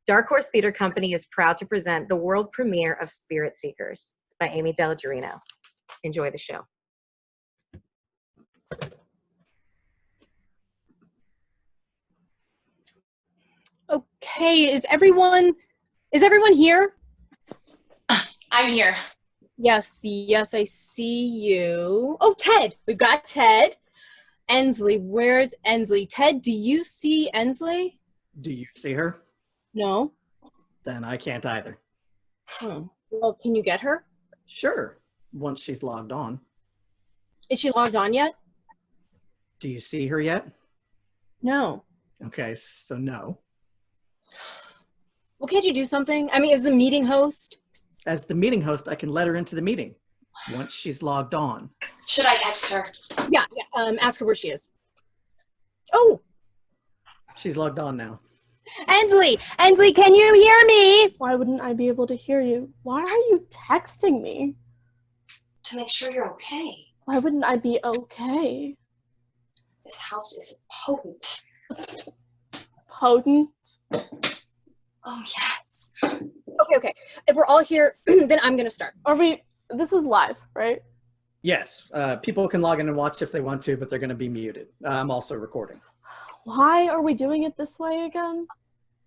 Dark Horse Theater Company is proud to present the world premiere of Spirit Seekers. It's by Amy Dellagiarino. Enjoy the show. Okay, is everyone here? I'm here. Yes, I see you. Oh, Ted, we've got Ted. Ensley, where's Ensley? Ted, do you see Ensley? Do you see her? No. Then I can't either. Well, can you get her? Sure, once she's logged on. Is she logged on yet? Do you see her yet? No. Okay, so no. Well, can't you do something? I mean, as the meeting host? As the meeting host, I can let her into the meeting once she's logged on. Should I text her? Yeah, ask her where she is. Oh! She's logged on now. Ensley, can you hear me? Why wouldn't I be able to hear you? Why are you texting me? To make sure you're okay. Why wouldn't I be okay? This house is potent. Potent? Oh, yes. Okay. If we're all here, then I'm going to start. This is live, right? Yes, people can log in and watch if they want to, but they're going to be muted. I'm also recording. Why are we doing it this way again?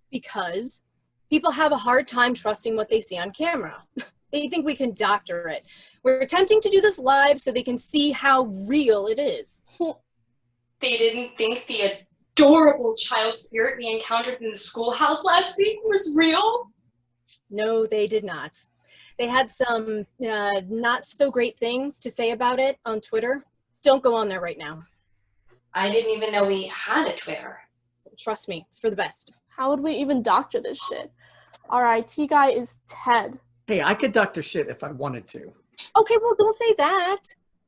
Because people have a hard time trusting what they see on camera. They think we can doctor it. We're attempting to do this live so they can see how real it is. They didn't think the adorable child spirit we encountered in the schoolhouse last week was real? No, they did not. They had some not so great things to say about it on Twitter. Don't go on there right now. I didn't even know we had a Twitter. Trust me, it's for the best. How would we even doctor this shit? Our IT guy is Ted. Hey, I could doctor shit if I wanted to. Okay, well, don't say that.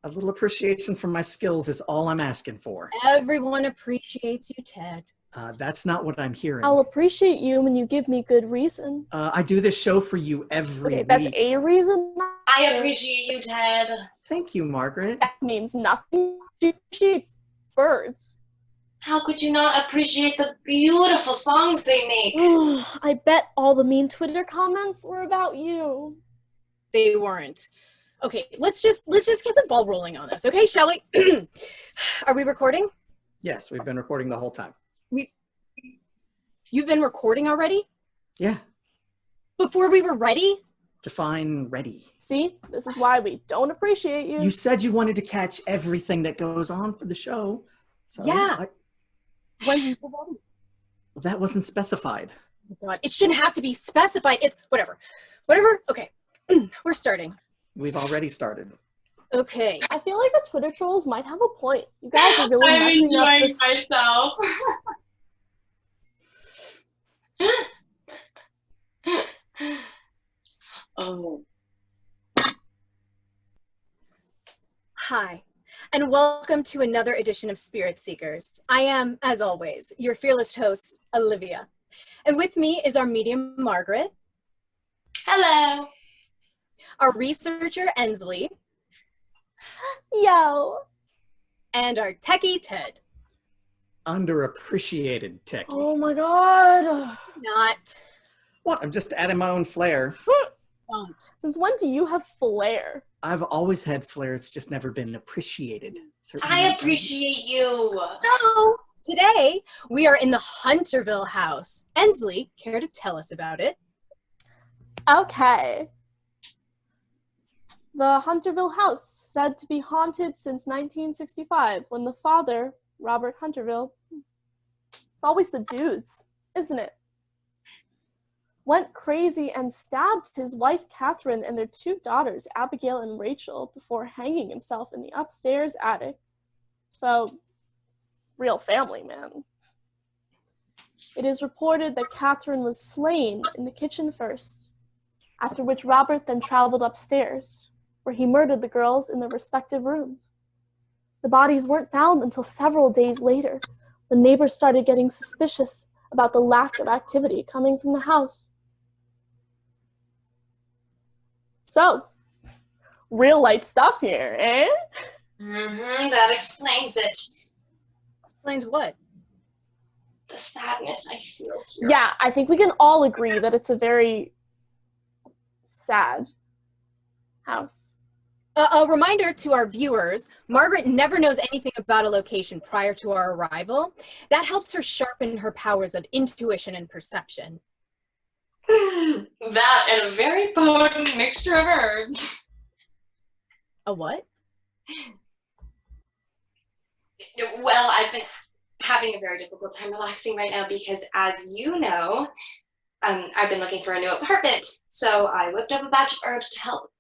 A little appreciation for my skills is all I'm asking for. Everyone appreciates you, Ted. That's not what I'm hearing. I'll appreciate you when you give me good reason. I do this show for you every week. That's a reason? I appreciate you, Ted. Thank you, Margaret. That means nothing. She appreciates birds. How could you not appreciate the beautiful songs they make? I bet all the mean Twitter comments were about you. They weren't. Okay, let's just get the ball rolling on this, okay, shall we? Are we recording? Yes, we've been recording the whole time. You've been recording already? Yeah. Before we were ready? Define ready. See, this is why we don't appreciate you. You said you wanted to catch everything that goes on for the show. So yeah. When we were ready. Well, that wasn't specified. Oh my God, it shouldn't have to be specified. It's whatever. Okay, we're starting. We've already started. Okay. I feel like the Twitter trolls might have a point. You guys are really messing up this. I'm enjoying myself. Oh. Hi, and welcome to another edition of Spirit Seekers. I am, as always, your fearless host, Olivia. And with me is our medium, Margaret. Hello. Our researcher, Ensley. Yo. And our techie, Ted. Underappreciated techie. Oh my God. Not. What? I'm just adding my own flair. Don't. Since when do you have flair? I've always had flair. It's just never been appreciated. Certainly I appreciate you. No. Today, we are in the Hunterville House. Ensley, care to tell us about it? Okay. The Hunterville House, said to be haunted since 1965, when the father, Robert Hunterville, it's always the dudes, isn't it? Went crazy and stabbed his wife Catherine and their two daughters, Abigail and Rachel, before hanging himself in the upstairs attic. So, real family, man. It is reported that Catherine was slain in the kitchen first, after which Robert then traveled upstairs, where he murdered the girls in their respective rooms. The bodies weren't found until several days later, when neighbors started getting suspicious about the lack of activity coming from the house. So, real light stuff here, eh? That explains it. Explains what? the sadness I feel here. Yeah, I think we can all agree that it's a very sad house. A reminder to our viewers, Margaret never knows anything about a location prior to our arrival. That helps her sharpen her powers of intuition and perception. That and a very potent mixture of herbs. A what? Well, I've been having a very difficult time relaxing right now because, as you know, I've been looking for a new apartment. So I whipped up a batch of herbs to help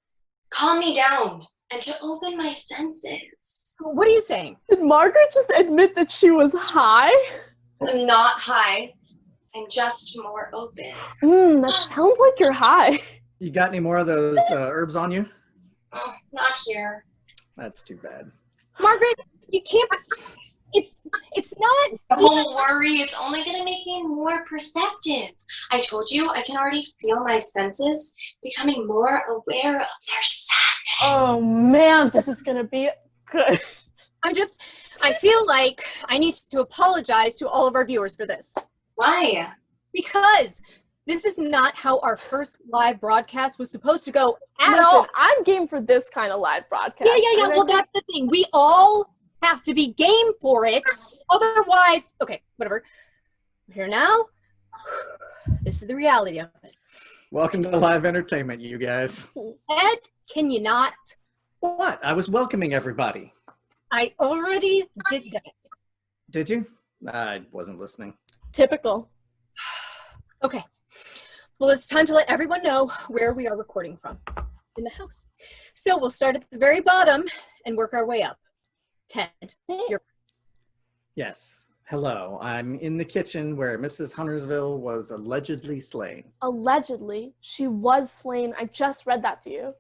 calm me down and to open my senses. What are you saying? Did Margaret just admit that she was high? I'm not high. I'm just more open. That sounds like you're high. You got any more of those herbs on you? Oh, not here. That's too bad. Margaret, you can't. It's not. Don't worry, it's only gonna make me more perceptive. I told you, I can already feel my senses becoming more aware of their sadness. Oh man, this is gonna be good. I feel like I need to apologize to all of our viewers for this. Why? Because this is not how our first live broadcast was supposed to go at Listen, all. I'm game for this kind of live broadcast. Yeah. And Well, that's the thing. We all have to be game for it. Otherwise, okay, whatever. We're here now. This is the reality of it. Welcome to live entertainment, you guys. Ed, can you not? What? I was welcoming everybody. I already did that. Did you? I wasn't listening. typical. Okay. Well, it's time to let everyone know where we are recording from in the house. So we'll start at the very bottom and work our way up. Ted, you're... Yes. Hello. I'm in the kitchen where Mrs. Hunterville was allegedly slain. Allegedly, she was slain. I just read that to you.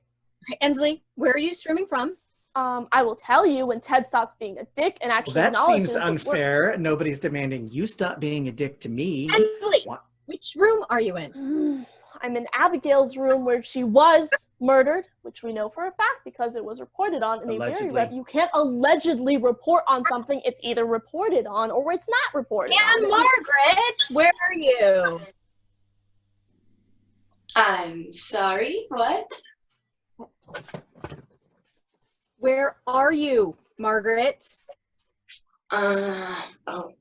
Ensley, where are you streaming from? I will tell you when Ted stops being a dick and actually Well, that acknowledges seems the work. unfair. Nobody's demanding you stop being a dick to me. Ensley, What? which room are you in? I'm in Abigail's room where she was murdered, which we know for a fact because it was reported on in a very Allegedly. you can't allegedly report on something. It's either reported on or it's not reported And on. Margaret, where are you? I'm sorry, what? Where are you, Margaret? Oh.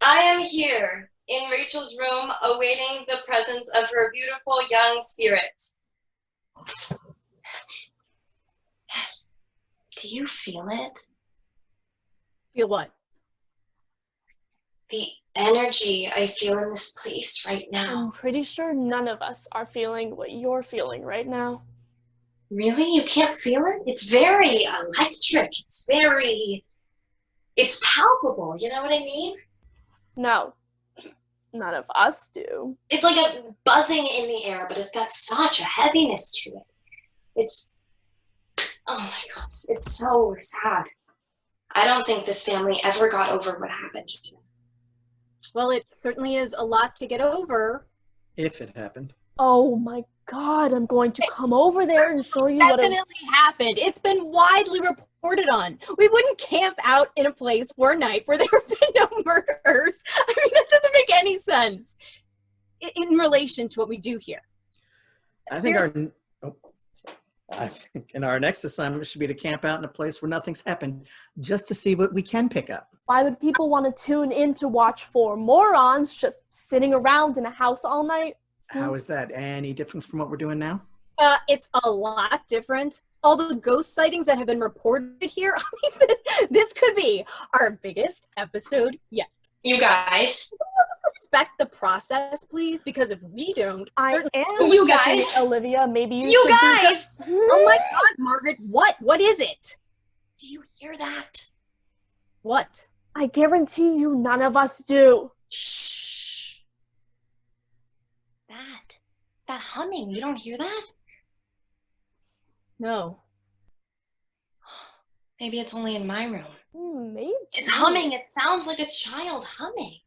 I am here in Rachel's room awaiting the presence of her beautiful young spirit. Do you feel it? Feel what? The energy I feel in this place right I'm now. pretty sure none of us are feeling what you're feeling right now. Really? You can't feel it? It's very electric. It's palpable. You know what I mean? No, none of us do. It's like a buzzing in the air, but it's got such a heaviness to it. Oh my gosh, it's so sad. I don't think this family ever got over what happened to them. Well, it certainly is a lot to get over. If it happened. Oh my god, I'm going to come over there and show you what Definitely happened. It's been widely reported on. We wouldn't camp out in a place for a night where there have been no murders. I mean, that doesn't make any sense in relation to what we do here. I think our next assignment should be to camp out in a place where nothing's happened, just to see what we can pick up. Why would people want to tune in to watch four morons just sitting around in a house all night? How is that any different from what we're doing now? It's a lot different. All the ghost sightings that have been reported here, I mean, this could be our biggest episode yet. You guys. Just respect the process, please, because if we don't, I certainly- am You respecting guys. it, Olivia. Maybe you You should do guys! Oh my God, Margaret, what? What is it? Do you hear that? What? I guarantee you none of us do. Shh. That humming, you don't hear that? No. Maybe it's only in my room. Maybe. It's humming. It sounds like a child humming.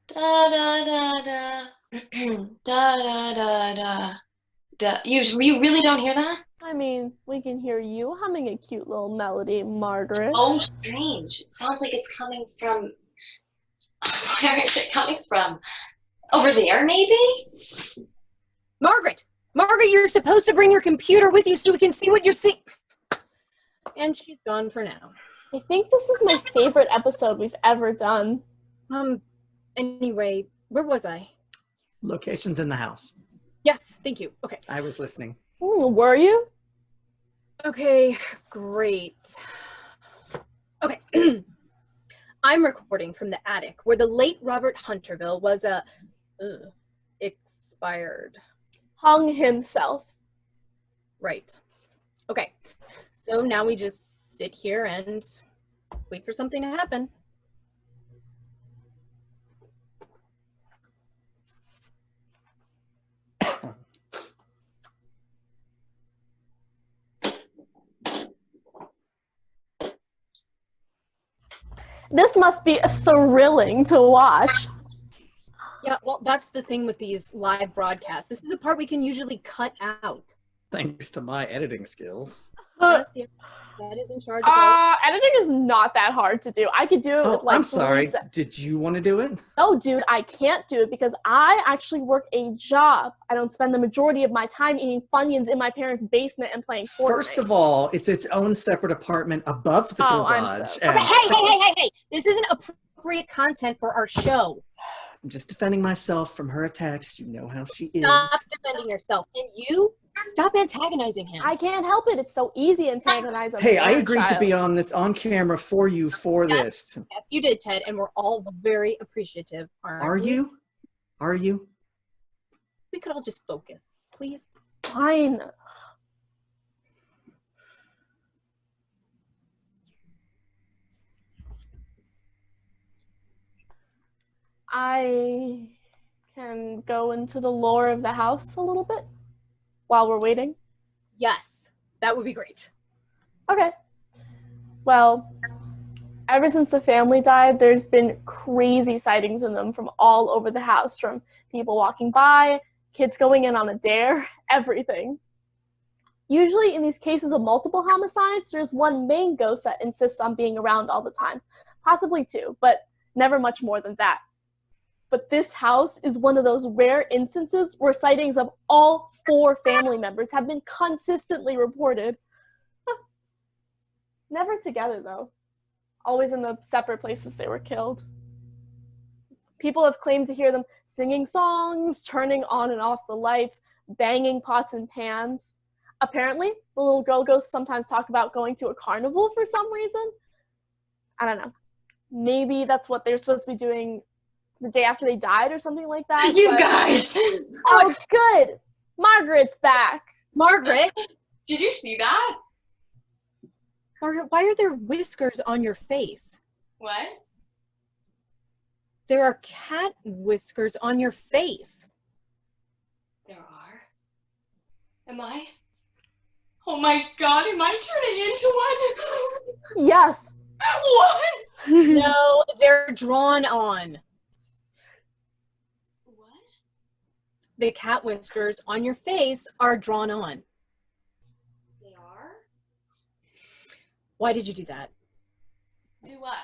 Da da da da. Da da da da. You really don't hear that? I mean, we can hear you humming a cute little melody, Margaret. Oh, strange. It sounds like it's coming from... Where is it coming from? Over there, maybe? Margaret! Margaret, you're supposed to bring your computer with you so we can see what you're seeing. And she's gone for now. I think this is my favorite episode we've ever done. Anyway, where was I? Locations in the house. Yes, thank you. Okay. I was listening. Were you? Okay, great. Okay. I'm recording from the attic where the late Robert Hunterville was expired. Hung himself. Right. Okay. So now we just sit here and wait for something to happen. This must be thrilling to watch. Yeah, well, that's the thing with these live broadcasts. This is a part we can usually cut out. Thanks to my editing skills. Yes, yeah, that is in charge of all. Editing is not that hard to do. I could do it with like I'm sorry. 3 seconds. Did you want to do it? No, dude, I can't do it because I actually work a job. I don't spend the majority of my time eating Funyuns in my parents' basement and playing Fortnite. First of all, it's its own separate apartment above the Oh, I'm garage. so and Hey! This isn't appropriate content for our show. I'm just defending myself from her attacks. You know how she is. Stop defending yourself. And you, stop antagonizing him. I can't help it. It's so easy to antagonize a Hey, I man agreed to child. be on this on camera for you for this. Yes, you did, Ted, and we're all very appreciative, aren't Are we? you? Are you? We could all just focus, please. Fine. I can go into the lore of the house a little bit while we're waiting. Yes, that would be great. Okay. Well, ever since the family died, there's been crazy sightings of them from all over the house, from people walking by, kids going in on a dare, everything. Usually in these cases of multiple homicides, there's one main ghost that insists on being around all the time. Possibly 2, but never much more than that. But this house is one of those rare instances where sightings of all 4 family members have been consistently reported. Never together, though. Always in the separate places they were killed. People have claimed to hear them singing songs, turning on and off the lights, banging pots and pans. Apparently, the little girl ghosts sometimes talk about going to a carnival for some reason. I don't know. Maybe that's what they're supposed to be doing the day after they died or something like that. You but- guys! Oh, good! Margaret's back! Margaret! Did you see that? Margaret, why are there whiskers on your face? What? There are cat whiskers on your face. There are? Am I? Oh my god, am I turning into one? Yes! What? No, they're drawn on. What? The cat whiskers on your face are drawn on. They are? Why did you do that? Do what?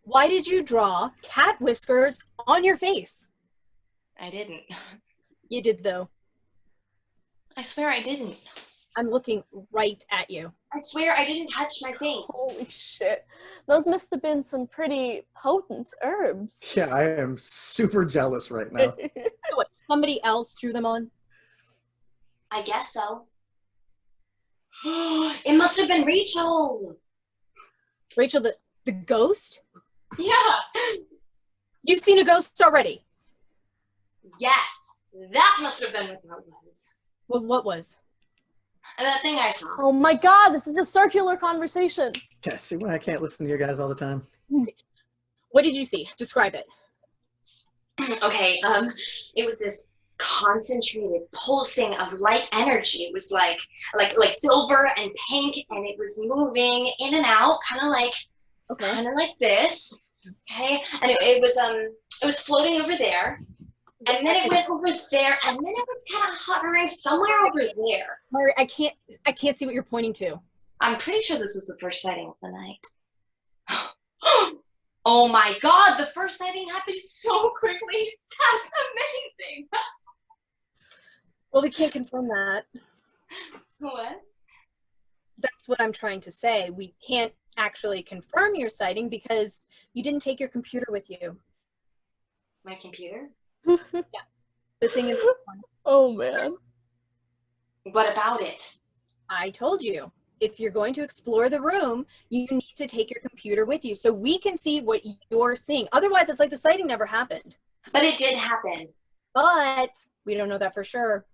Why did you draw cat whiskers on your face? I didn't. You did, though. I swear I didn't. I'm looking right at you. I swear I didn't touch my face. Holy shit. Those must have been some pretty potent herbs. Yeah, I am super jealous right now. What, somebody else drew them on? I guess so. It must have been Rachel. Rachel, the ghost? Yeah. You've seen a ghost already. Yes. That must have been what that was. Well, what was? And that thing I saw. Oh my god, this is a circular conversation. Yeah, see why I can't listen to you guys all the time? What did you see? Describe it. Okay, it was this concentrated pulsing of light energy. It was like silver and pink, and it was moving in and out, kind of like this. Okay, and it was floating over there, And then it went over there, and then it was kind of hovering somewhere over there. Margaret, I can't see what you're pointing to. I'm pretty sure this was the first sighting of the night. Oh my god, the first sighting happened so quickly. That's amazing. Well, we can't confirm that. What? That's what I'm trying to say. We can't actually confirm your sighting because you didn't take your computer with you. My computer? Yeah. The thing is, Oh man. What about it? I told you, if you're going to explore the room, you need to take your computer with you so we can see what you're seeing. Otherwise, it's like the sighting never happened. But it did happen. But we don't know that for sure.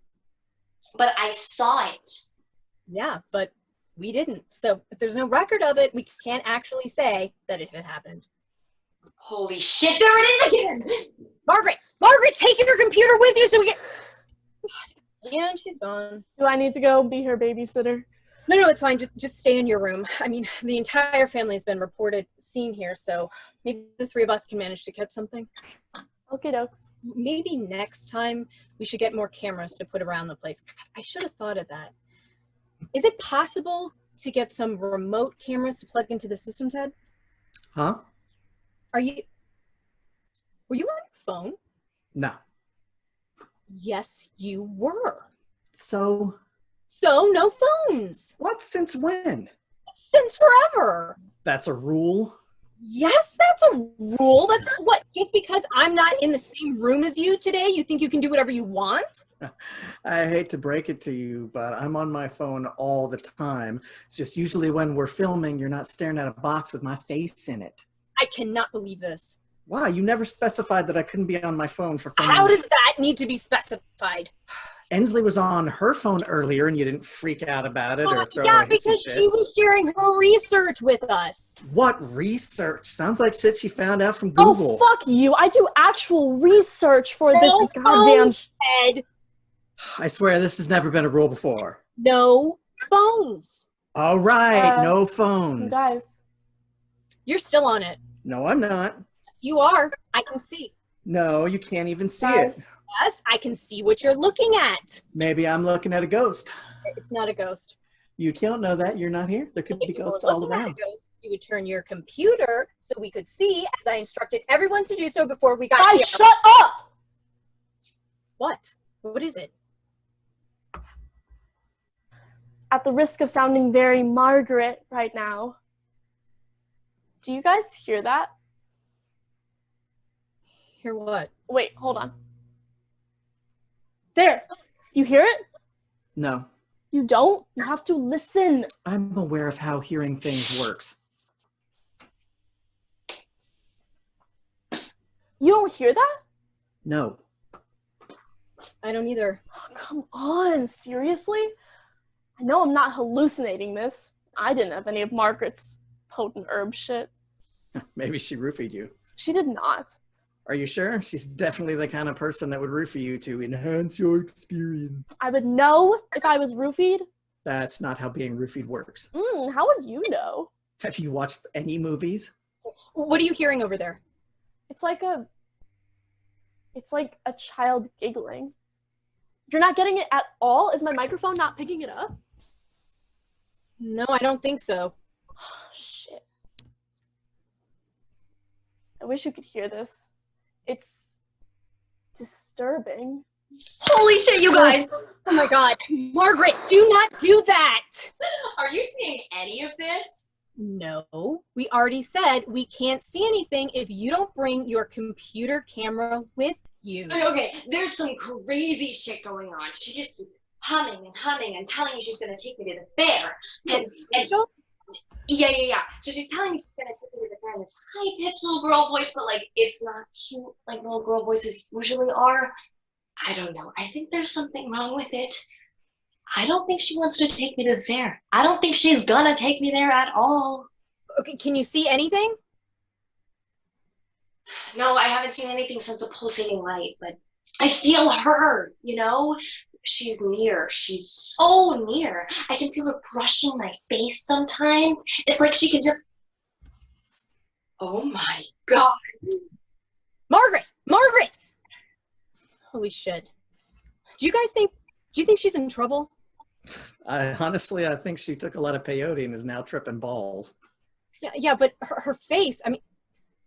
But I saw it. Yeah, but we didn't. So if there's no record of it, we can't actually say that it had happened. Holy shit, there it is again! Margaret, take your computer with you so we get... And she's gone. Do I need to go be her babysitter? No, it's fine. Just stay in your room. I mean, the entire family has been reported seen here, so maybe the three of us can manage to catch something. Okay, dokes. Maybe next time we should get more cameras to put around the place. God, I should have thought of that. Is it possible to get some remote cameras to plug into the system, Ted? Huh? Were you on your phone? No. Yes, you were. So, No phones. what since when? Since forever. That's a rule? Yes, that's a rule. That's what, just because I'm not in the same room as you today, you think you can do whatever you want? I hate to break it to you, but I'm on my phone all the time. It's just usually when we're filming, you're not staring at a box with my face in it. I cannot believe this. Why? You never specified that I couldn't be on my phone for filming. How does that need to be specified? Ensley was on her phone earlier and you didn't freak out about it or throw Yeah, a hissy because fit. she was sharing her research with us. What research? Sounds like shit she found out from Oh, Google. fuck you. I do actual research for this No goddamn... phones, Ed. I swear this has never been a rule before. No phones. All right, no You phones. guys. You're still on it. No, I'm not. Yes, you are. I can see. No, you can't even see it. Guys. Yes, I can see what you're looking at. Maybe I'm looking at a ghost. It's not a ghost. You can't know that. You're not here. There could be If you ghosts were all looking at a around. ghost, you would turn your computer so we could see, as I instructed everyone to do so before we got Guys, here. shut up! What? What is it? At the risk of sounding very Margaret right now, do you guys hear that? Hear what? Wait, hold on. There! You hear it? No, You don't? You have to listen. I'm aware of how hearing things works. You don't hear that? No. I don't either. Oh, come on, seriously? I know I'm not hallucinating this. I didn't have any of Margaret's potent herb shit. Maybe she roofied you. She did not. Are you sure? She's definitely the kind of person that would roofie you to enhance your experience. I would know if I was roofied. That's not how being roofied works. How would you know? Have you watched any movies? What are you hearing over there? It's like a child giggling. You're not getting it at all? Is my microphone not picking it up? No, I don't think so. Shit. I wish you could hear this. It's disturbing. Holy shit, you guys! Oh my god. Margaret, do not do that! Are you seeing any of this? No, we already said we can't see anything if you don't bring your computer camera with you. Okay, there's some crazy shit going on. She just keeps humming and telling me she's gonna take me to the fair. And yeah. So she's telling me she's gonna take me to the fair in this high-pitched little girl voice, but like it's not cute like little girl voices usually are. I don't know. I think there's something wrong with it. I don't think she wants to take me to the fair. I don't think she's gonna take me there at all. Okay, can you see anything? No, I haven't seen anything since the pulsating light, but I feel her, you know? She's near. She's so near. I can feel her brushing my face sometimes. It's like she can just... Oh my god. Margaret! Holy shit. Do you think she's in trouble? Honestly, I think she took a lot of peyote and is now tripping balls. Yeah, but her face, I mean,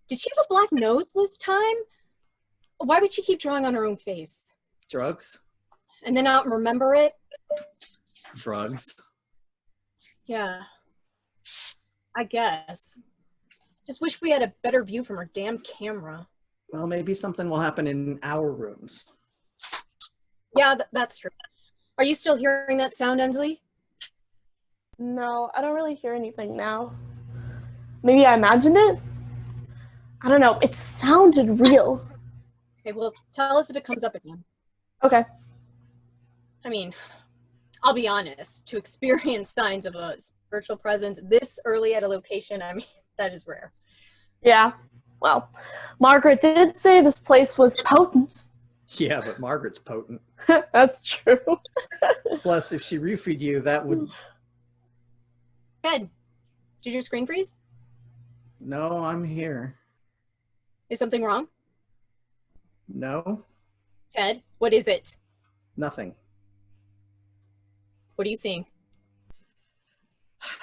did she have a black nose this time? Why would she keep drawing on her own face? Drugs? And then not remember it? Drugs. Yeah. I guess. Just wish we had a better view from her damn camera. Well, maybe something will happen in our rooms. Yeah, that's true. Are you still hearing that sound, Ensley? No, I don't really hear anything now. Maybe I imagined it? I don't know. It sounded real. Okay, well, tell us if it comes up again. Okay. I mean, I'll be honest, to experience signs of a spiritual presence this early at a location, I mean, that is rare. Yeah. Well, Margaret did say this place was potent. Yeah, but Margaret's potent. That's true. Plus, if she roofied you, that would... Ted, did your screen freeze? No, I'm here. Is something wrong? No, Ted, what is it? nothing. What are you seeing?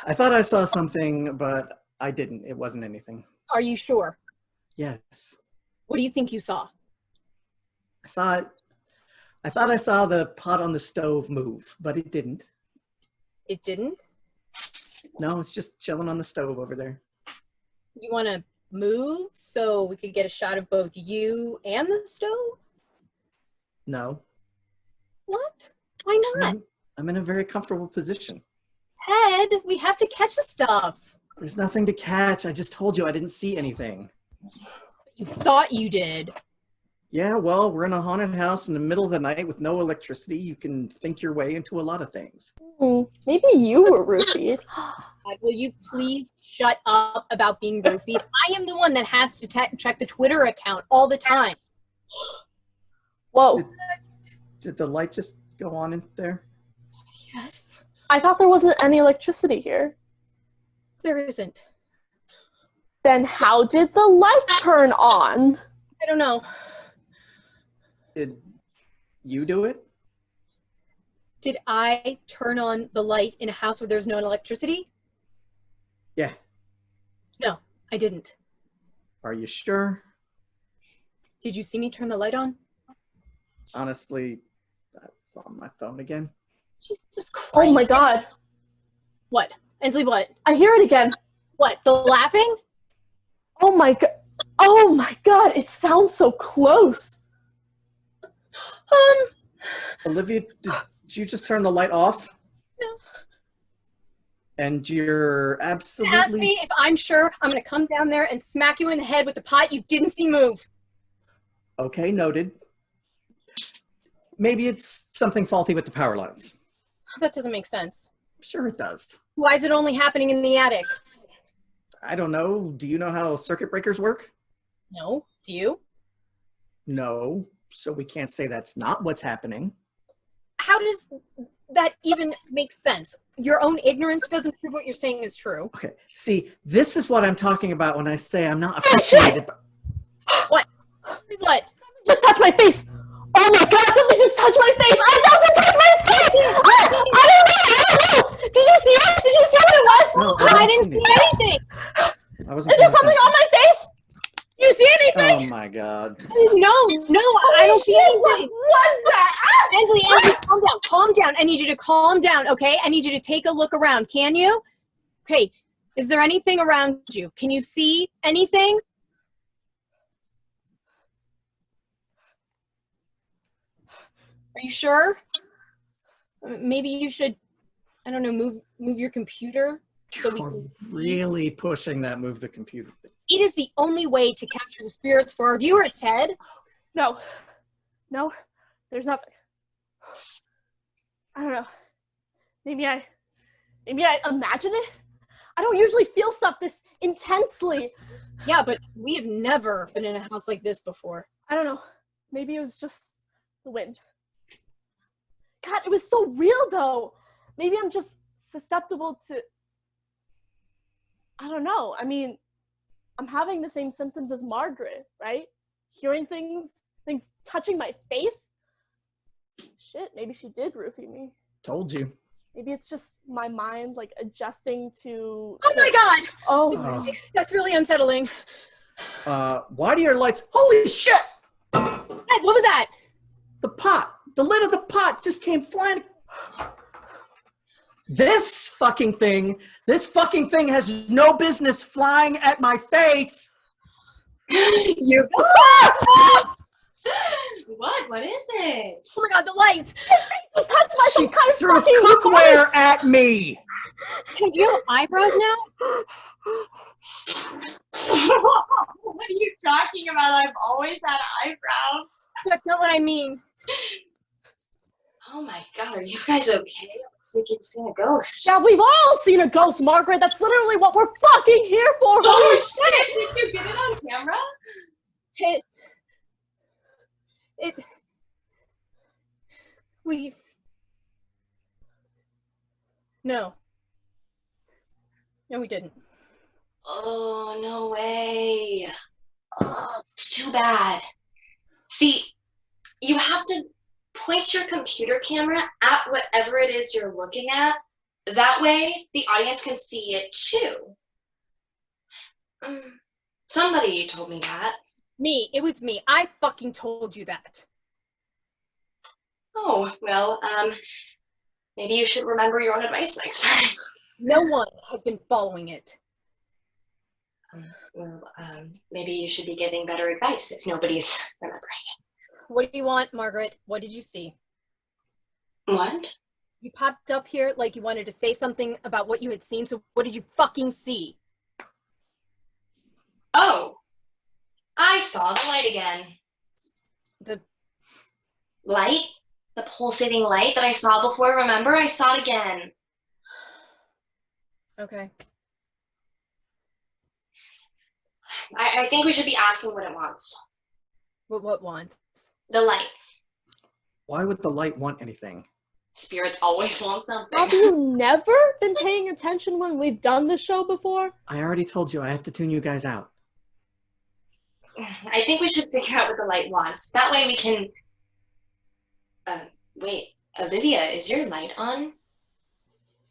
I thought I saw something, but I didn't. It wasn't anything. Are you sure? Yes. What do you think you saw? I thought I saw the pot on the stove move, but it didn't. It didn't? No, it's just chilling on the stove over there. You want to move so we could get a shot of both you and the stove? No. What? Why not? I'm in a very comfortable position. Ted, we have to catch the stuff. There's nothing to catch. I just told you I didn't see anything. You thought you did. Yeah, well, we're in a haunted house in the middle of the night with no electricity. You can think your way into a lot of things. Maybe you were roofied. God, will you please shut up about being roofied? I am the one that has to check the Twitter account all the time. Whoa. Did the light just go on in there? Yes. I thought there wasn't any electricity here. There isn't. Then how did the light turn on? I don't know. Did you do it? Did I turn on the light in a house where there's no electricity? Yeah. No, I didn't. Are you sure? Did you see me turn the light on? Honestly, I was on my phone again. Jesus Christ. Oh my god. What? Ensley, what? I hear it again. What? The laughing? Oh my god. Oh my god. It sounds so close. Olivia, did you just turn the light off? No. And you're absolutely... Ask me if I'm sure. I'm going to come down there and smack you in the head with the pot you didn't see move. Okay, noted. Maybe it's something faulty with the power lines. That doesn't make sense. Sure it does. Why is it only happening in the attic? I don't know. Do you know how circuit breakers work? No. Do you? No. So we can't say that's not what's happening. How does that even make sense? Your own ignorance doesn't prove what you're saying is true. Okay. See, this is what I'm talking about when I say I'm not appreciated. What? What? Just touch my face. Oh my god, somebody just touched my face. I felt it touch my face. I don't know. Did you see it? Did you see what it was? No, I didn't see anything. I wasn't Is there something on my face? You see anything? Oh my god. No, I don't see anything. What was that? Ensley, calm down. I need you to calm down, okay? I need you to take a look around. Can you? Okay, is there anything around you? Can you see anything? Are you sure? Maybe you should, I don't know, move your computer so we You're can really pushing that move the computer thing. It is the only way to capture the spirits for our viewers, Ted. No, there's nothing. I don't know. Maybe I imagine it. I don't usually feel stuff this intensely. Yeah, but we have never been in a house like this before. I don't know. Maybe it was just the wind. God, it was so real though. Maybe I'm just susceptible to, I don't know. I mean, I'm having the same symptoms as Margaret, right? Hearing things touching my face. Shit, maybe she did roofie me. Told you. Maybe it's just my mind, like, adjusting to... Oh my god! Oh. That's really unsettling. Why do your lights... Holy shit! Ed, what was that? The pot. The lid of the pot just came flying. This fucking thing has no business flying at my face. You What is it? Oh my god, the lights! You touched my She some kind of threw fucking cookware at me. Hey, do you have eyebrows now? What are you talking about? I've always had eyebrows. That's not what I mean. Oh my god, are you guys okay? Looks like you've seen a ghost. Yeah, we've all seen a ghost, Margaret. That's literally what we're fucking here for. Oh shit! Did you get it on camera? No, we didn't. Oh, no way. Oh, it's too bad. See, you have to point your computer camera at whatever it is you're looking at. That way, the audience can see it too. Somebody told me that. Me, it was me. I fucking told you that. Oh, well, maybe you should remember your own advice next time. No one has been following it. Well, maybe you should be giving better advice if nobody's remembering it. What do you want, Margaret? What did you see? What? You popped up here like you wanted to say something about what you had seen, so what did you fucking see? Oh, I saw the light again. The light? The pulsating light that I saw before, remember? I saw it again. Okay. I think we should be asking what it wants. What wants? The light. Why would the light want anything? Spirits always want something. Have you never been paying attention when we've done the show before? I already told you I have to tune you guys out. I think we should figure out what the light wants. That way we can... wait, Olivia, is your light on?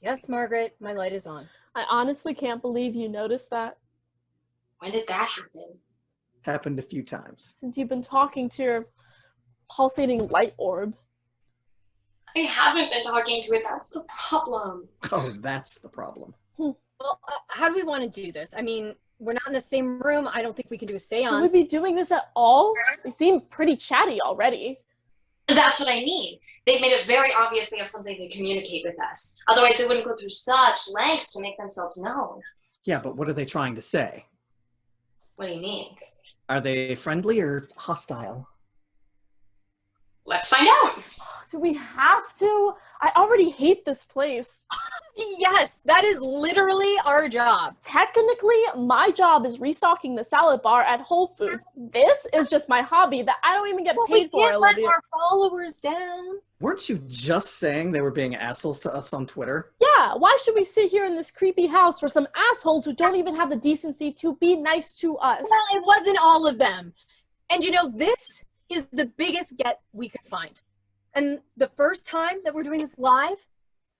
Yes, Margaret, my light is on. I honestly can't believe you noticed that. When did that happen? It's happened a few times. Since you've been talking to your pulsating light orb. I haven't been talking to it, that's the problem. Oh, that's the problem. Well, how do we want to do this? I mean, we're not in the same room. I don't think we can do a Should seance. we be doing this at all? They seem pretty chatty already. That's what I mean. They've made it very obvious they have something to communicate with us. Otherwise, they wouldn't go through such lengths to make themselves known. Yeah, but what are they trying to say? What do you mean? Are they friendly or hostile? Let's find out. Do we have to? I already hate this place. Yes, that is literally our job. Technically, my job is restocking the salad bar at Whole Foods. This is just my hobby that I don't even get paid we for, can't let Olivia. our followers down. Weren't you just saying they were being assholes to us on Twitter? Yeah, why should we sit here in this creepy house for some assholes who don't even have the decency to be nice to us? Well, it wasn't all of them. And you know, this is the biggest get we could find. And the first time that we're doing this live,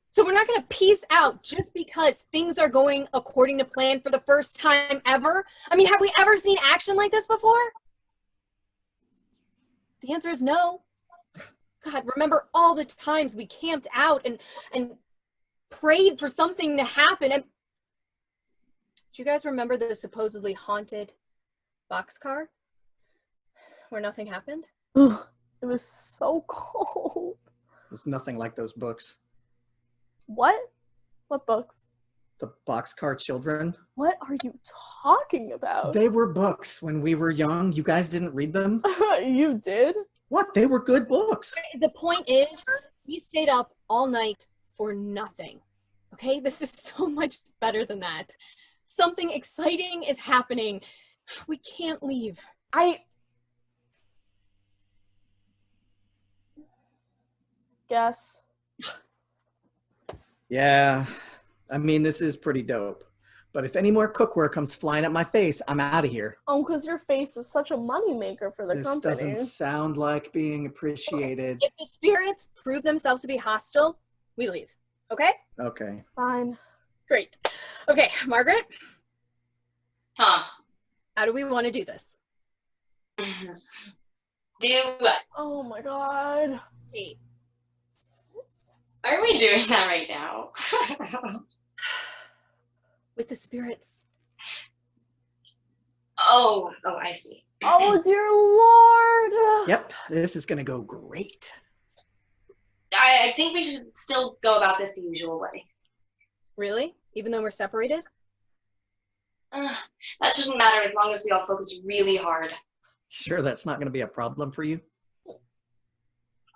so we're not going to peace out just because things are going according to plan for the first time ever. I mean, have we ever seen action like this before? The answer is no. God, remember all the times we camped out and prayed for something to happen. And do you guys remember the supposedly haunted boxcar where nothing happened? Ugh, it was so cold. It's nothing like those books. What? What books? The Boxcar Children. What are you talking about? They were books when we were young. You guys didn't read them? You did? What? They were good books. The point is, we stayed up all night for nothing. Okay? This is so much better than that. Something exciting is happening. We can't leave. I guess. Yeah, I mean, this is pretty dope. But if any more cookware comes flying at my face, I'm out of here. Oh, because your face is such a moneymaker for the This company. doesn't sound like being appreciated. If the spirits prove themselves to be hostile, we leave. Okay? Okay. Fine. Great. Okay, Margaret, Huh. how do we want to do this? Do what? Oh my god. Hey, Are we doing that right now? with the spirits. Oh, I see. Oh dear lord. Yep, this is going to go great. I think we should still go about this the usual way. Really? Even though we're separated? That shouldn't matter as long as we all focus really hard. Sure, that's not going to be a problem for you?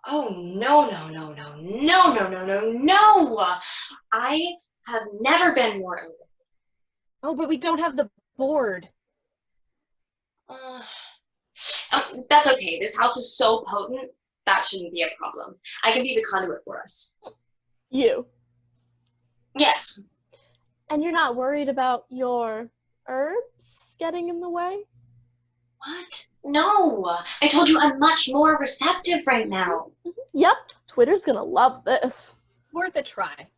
Oh, no. I have never been more open. Oh, but we don't have the board. That's okay. This house is so potent, that shouldn't be a problem. I can be the conduit for us. You. Yes. And you're not worried about your herbs getting in the way? What? No. I told you I'm much more receptive right now. Yep. Twitter's gonna love this. Worth a try.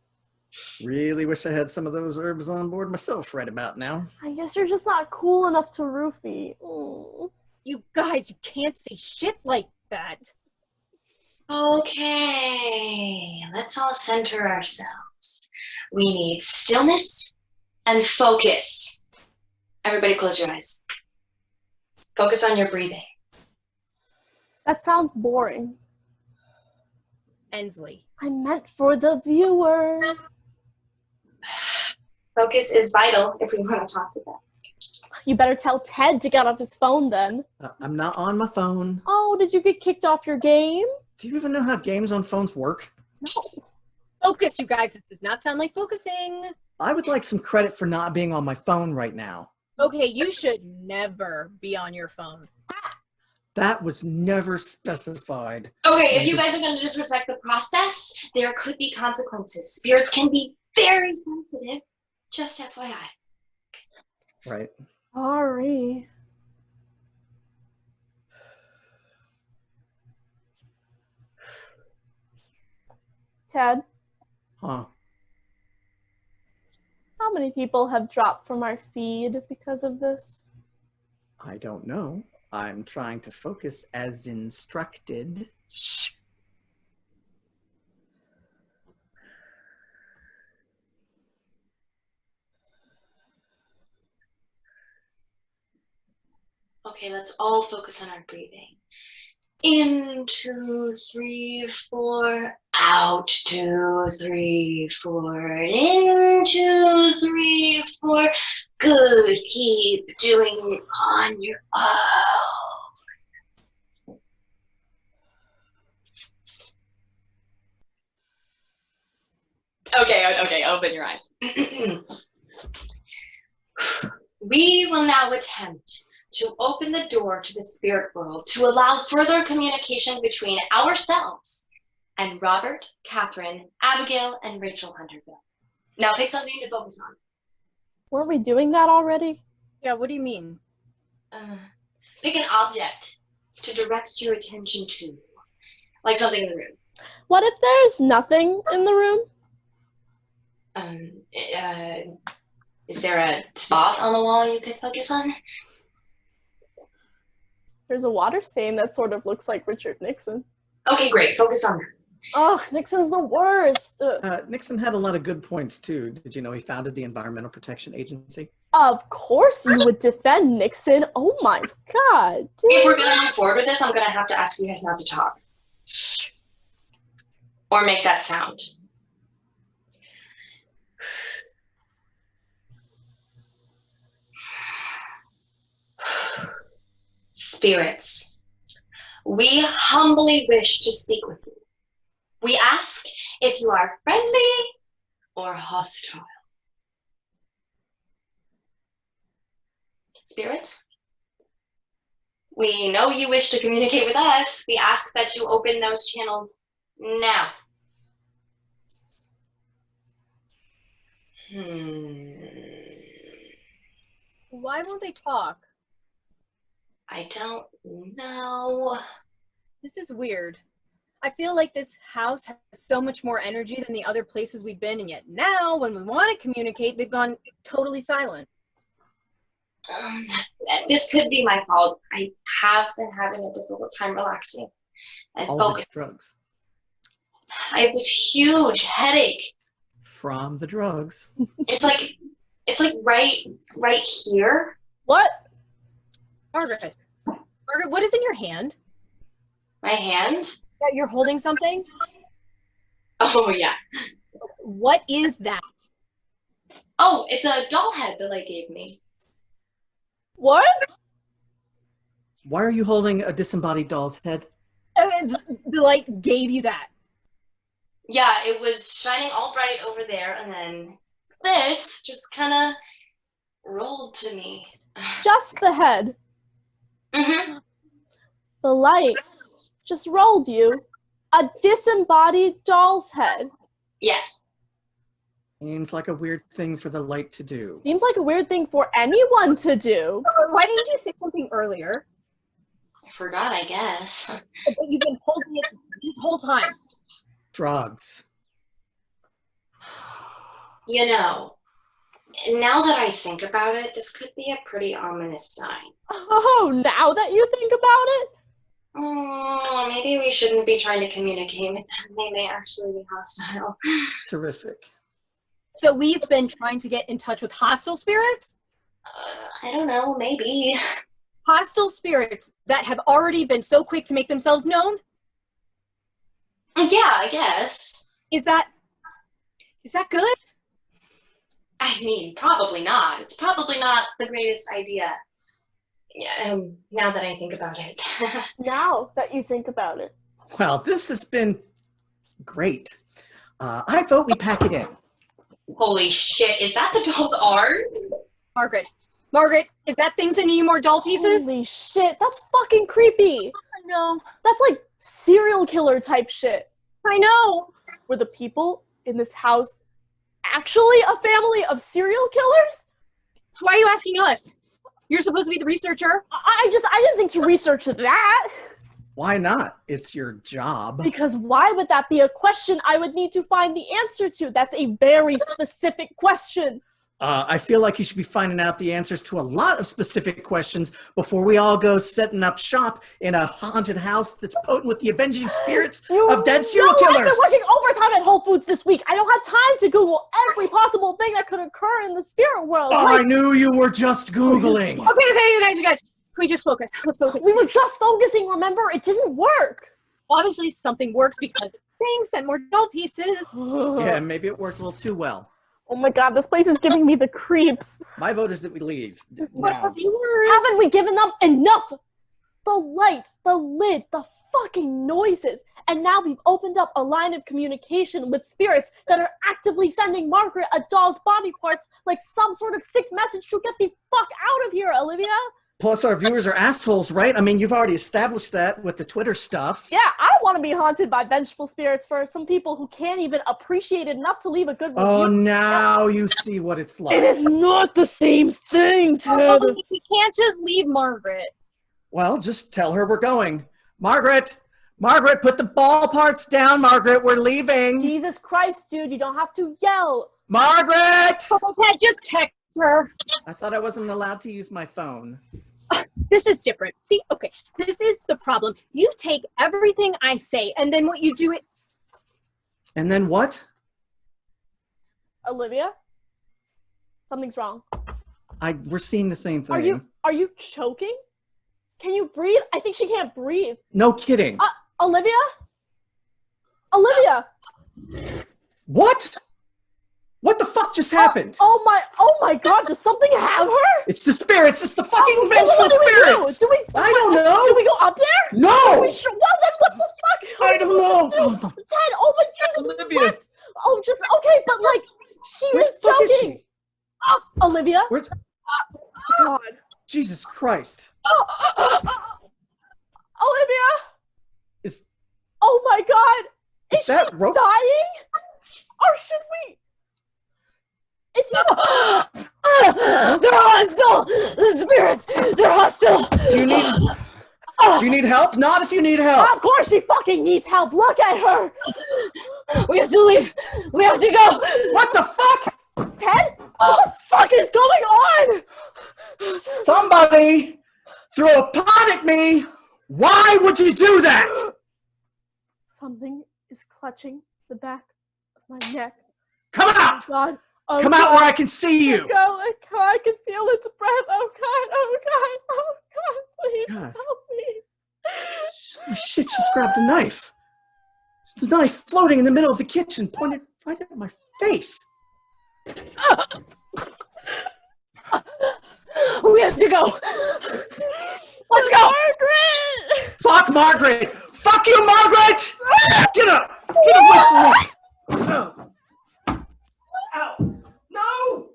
Really wish I had some of those herbs on board myself right about now. I guess you're just not cool enough to roofie. You guys, you can't say shit like that. Okay, let's all center ourselves. We need stillness and focus. Everybody close your eyes. Focus on your breathing. That sounds boring. Ensley. I meant for the viewer. Focus is vital if we want to talk to them. You better tell Ted to get off his phone then. I'm not on my phone. Oh, did you get kicked off your game? Do you even know how games on phones work? No. Focus, you guys. This does not sound like focusing. I would like some credit for not being on my phone right now. Okay, you should never be on your phone. That was never specified. Okay, if you guys are going to disrespect the process, there could be consequences. Spirits can be very sensitive. Just FYI. Right. Sorry. Ted, Huh. how many people have dropped from our feed because of this? I don't know. I'm trying to focus as instructed. Shh. Okay, let's all focus on our breathing. In, 2, 3, 4. Out, 2, 3, 4. In, 2, 3, 4. Good. Keep doing it on your own. Okay, open your eyes. We will now attempt to open the door to the spirit world to allow further communication between ourselves and Robert, Catherine, Abigail, and Rachel Hunterville. Now pick something to focus on. Weren't we doing that already? Yeah, what do you mean? Pick an object to direct your attention to, like something in the room. What if there's nothing in the room? Is there a spot on the wall you could focus on? There's a water stain that sort of looks like Richard Nixon. Okay, great. Focus on that. Oh, Nixon's the worst. Nixon had a lot of good points, too. Did you know he founded the Environmental Protection Agency? Of course you would defend Nixon. Oh my god. If we're going to move forward with this, I'm going to have to ask you guys not to talk. Shh. Or make that sound. Spirits, we humbly wish to speak with you. We ask if you are friendly or hostile. Spirits, we know you wish to communicate with us. We ask that you open those channels now. Why won't they talk? I don't know. This is weird. I feel like this house has so much more energy than the other places we've been, and yet now, when we want to communicate, they've gone totally silent. This could be my fault. I have been having a difficult time relaxing and All the focusing. drugs. I have this huge headache. From the drugs. It's like right here. What? Margaret, what is in your hand? My hand. Yeah, you're holding something? Oh yeah. What is that? Oh, it's a doll head that they gave me. What? Why are you holding a disembodied doll's head? The light gave you that. Yeah, it was shining all bright over there, and then this just kind of rolled to me. Just the head. Mm-hmm. The light just rolled you a disembodied doll's head. Yes. Seems like a weird thing for the light to do. Seems like a weird thing for anyone to do. Why didn't you say something earlier? I forgot, I guess. But you've been holding it this whole time. Drugs. You know, now that I think about it, this could be a pretty ominous sign. Oh, now that you think about it? Oh, maybe we shouldn't be trying to communicate with them. They may actually be hostile. Terrific. So we've been trying to get in touch with hostile spirits? I don't know, maybe. Hostile spirits that have already been so quick to make themselves known? Yeah, I guess. Is that good? I mean, probably not. It's probably not the greatest idea. Yeah, now that I think about it. Now that you think about it. Well, this has been great. I vote we pack it in. Holy shit, is that the doll's art? Margaret, is that thing sending you more doll pieces? Holy shit, that's fucking creepy. I know. That's like serial killer type shit. I know. Were the people in this house actually a family of serial killers? Why are you asking us? You're supposed to be the researcher. I didn't think to research that. Why not? It's your job. Because why would that be a question I would need to find the answer to? That's a very specific question. I feel like you should be finding out the answers to a lot of specific questions before we all go setting up shop in a haunted house that's potent with the avenging spirits of dead serial killers. I've been working overtime at Whole Foods this week. I don't have time to Google every possible thing that could occur in the spirit world. Oh, I knew you were just Googling. Okay, you guys. Can we just focus? Let's focus. We were just focusing, remember? It didn't work. Obviously something worked because things sent more doll pieces. Yeah, maybe it worked a little too well. Oh my god, this place is giving me the creeps. My vote is that we leave. What now. are viewers? Haven't we given them enough? The lights, the lid, the fucking noises. And now we've opened up a line of communication with spirits that are actively sending Margaret a doll's body parts like some sort of sick message to get the fuck out of here, Olivia. Plus, our viewers are assholes, right? I mean, you've already established that with the Twitter stuff. Yeah, I don't want to be haunted by vengeful spirits for some people who can't even appreciate it enough to leave a good review. Oh, now you see what it's like. It is not the same thing, Ted. We can't just leave Margaret. Well, just tell her we're going. Margaret, put the ball parts down, Margaret. We're leaving. Jesus Christ, dude, you don't have to yell. Margaret! I can't just text her. I thought I wasn't allowed to use my phone. This is different. See, okay, this is the problem. You take everything I say, and then what you do it. And then what? Olivia? Something's wrong. We're seeing the same thing. Are you choking? Can you breathe? I think she can't breathe. No kidding. Olivia? Olivia! What? What the fuck just happened? Oh my god, does something have her? It's the spirits. It's the fucking vengeful What do we spirits. do? I don't know. Do we go up there? No. Well, then what the fuck? I don't know. Ted, oh my Jesus. Olivia. What? Oh, just, okay, but like, she Where is the fuck is joking. she? Olivia? Where's... God. Jesus Christ. Olivia? Is Oh my god. Is that she rope? dying? Or should we? Is he They're hostile! Do you need help? Not if you need help. Of course she fucking needs help. Look at her. We have to leave. We have to go. What the fuck? Ted? What the fuck is going on? Somebody threw a pot at me. Why would you do that? Something is clutching the back of my neck. Come Oh out. God. Oh Come God. out where I can see you. Go. I can feel its breath. Oh God. Oh God. Oh God. Please God. help me. Oh, shit, she's grabbed a knife. There's a knife floating in the middle of the kitchen, pointed right at my face. We have to go. Let's go. Margaret! Fuck Margaret! Fuck you, Margaret! Get up! Get away from me! Oh. Ow! No!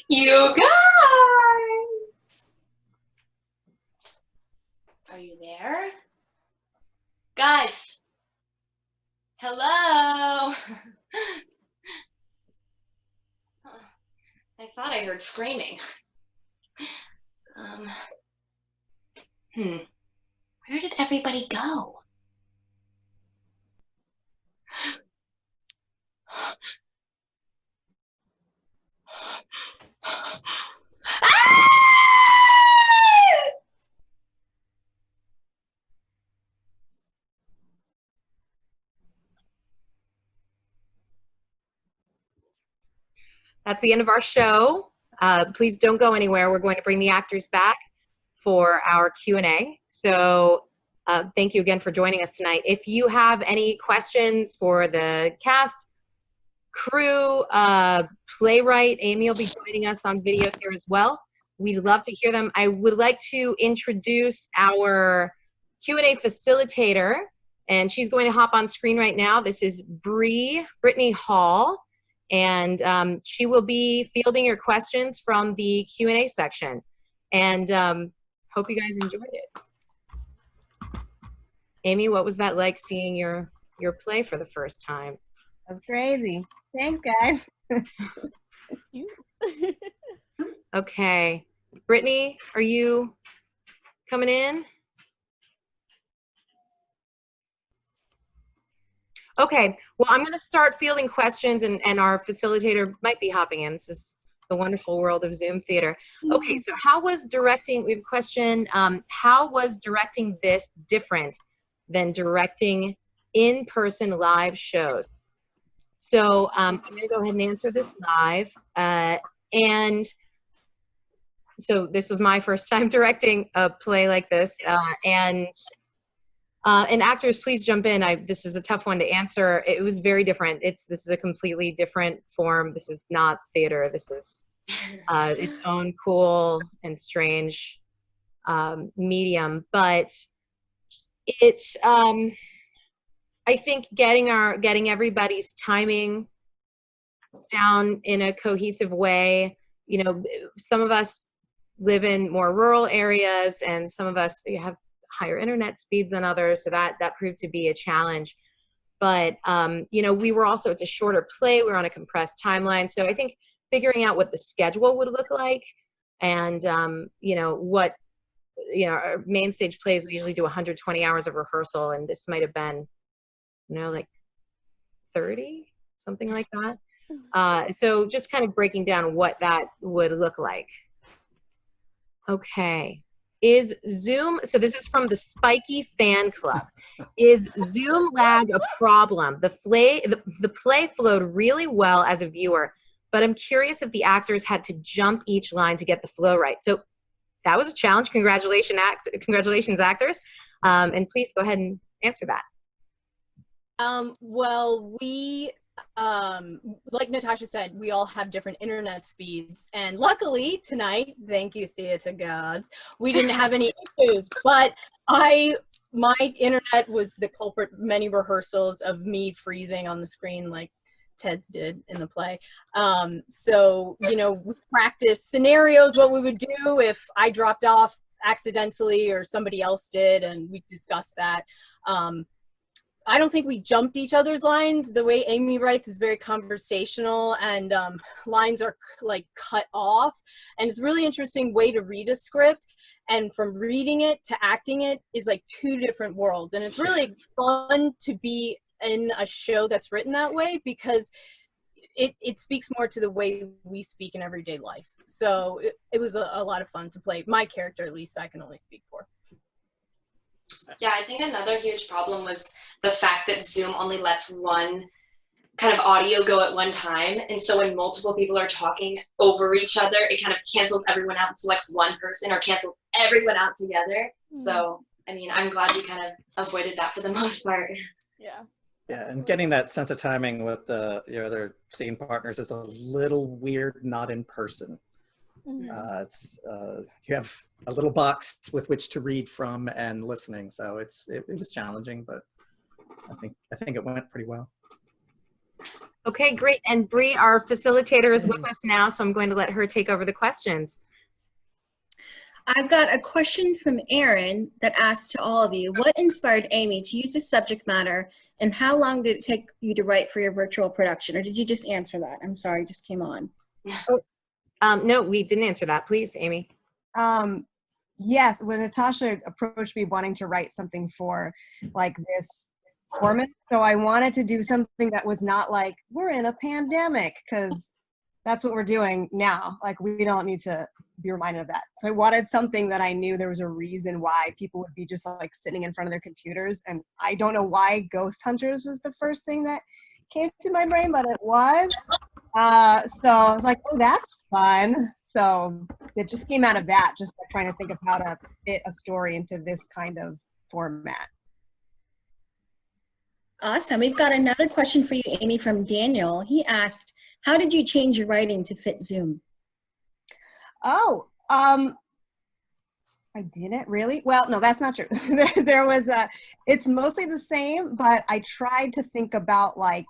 You guys! Are you there? Guys! Hello! I thought I heard screaming. Where did everybody go? That's the end of our show. Please don't go anywhere. We're going to bring the actors back for our Q&A. So thank you again for joining us tonight. If you have any questions for the cast, crew, playwright, Amy will be joining us on video here as well. We'd love to hear them. I would like to introduce our Q&A facilitator, and she's going to hop on screen right now. This is Brittany Hall. And she will be fielding your questions from the Q&A section. And hope you guys enjoyed it. Amy, what was that like seeing your play for the first time? That's crazy. Thanks, guys. Okay. Brittany, are you coming in? Okay, well, I'm going to start fielding questions, and our facilitator might be hopping in. This is the wonderful world of Zoom theater. Okay, so how was directing, we have a question, how was directing this different than directing in-person live shows? So I'm going to go ahead and answer this live. And so this was my first time directing a play like this, and actors, please jump in. This is a tough one to answer. It was very different. This is a completely different form. This is not theater. This is its own cool and strange medium. But it's, I think getting everybody's timing down in a cohesive way. You know, some of us live in more rural areas, and some of us have higher internet speeds than others, so that proved to be a challenge. But you know, it's a shorter play, we're on a compressed timeline, so I think figuring out what the schedule would look like, and you know, our main stage plays, we usually do 120 hours of rehearsal, and this might have been, you know, like 30, something like that. So just kind of breaking down what that would look like. Okay. Is Zoom, so this is from the Spiky Fan Club. Is Zoom lag a problem? The play flowed really well as a viewer, but I'm curious if the actors had to jump each line to get the flow right. So that was a challenge. Congratulations, actors. And please go ahead and answer that. Well, we, like Natasha said, we all have different internet speeds, and luckily tonight, thank you theater gods, we didn't have any issues, but my internet was the culprit. Many rehearsals of me freezing on the screen like Ted's did in the play. So, you know, we practiced scenarios, what we would do if I dropped off accidentally or somebody else did, and we discussed that. I don't think we jumped each other's lines. The way Amy writes is very conversational, and lines are like cut off. And it's a really interesting way to read a script. And from reading it to acting it is like two different worlds. And it's really fun to be in a show that's written that way, because it speaks more to the way we speak in everyday life. So it was a lot of fun to play my character, at least I can only speak for. Yeah, I think another huge problem was the fact that Zoom only lets one kind of audio go at one time. And so when multiple people are talking over each other, it kind of cancels everyone out and selects one person, or cancels everyone out together. So, I mean, I'm glad we kind of avoided that for the most part. Yeah. Yeah, and getting that sense of timing with your other scene partners is a little weird, not in person. You have a little box with which to read from and listening, so it was challenging, but I think it went pretty well. Okay, great. And Bree, our facilitator, is with us now, so I'm going to let her take over the questions. I've got a question from Aaron that asks to all of you, what inspired Amy to use this subject matter, and how long did it take you to write for your virtual production? Or did you just answer that? I'm sorry, just came on. No, we didn't answer that. Please, Amy. Yes, when Natasha approached me wanting to write something for like this format, so I wanted to do something that was not like, we're in a pandemic, because that's what we're doing now. Like, we don't need to be reminded of that. So I wanted something that I knew there was a reason why people would be just like sitting in front of their computers. And I don't know why Ghost Hunters was the first thing that came to my brain, but it was. So I was like, oh, that's fun. So it just came out of that, just like trying to think of how to fit a story into this kind of format. Awesome. We've got another question for you, Amy, from Daniel. He asked, how did you change your writing to fit Zoom? Oh, I didn't really. Well, no, that's not true. There was it's mostly the same, but I tried to think about like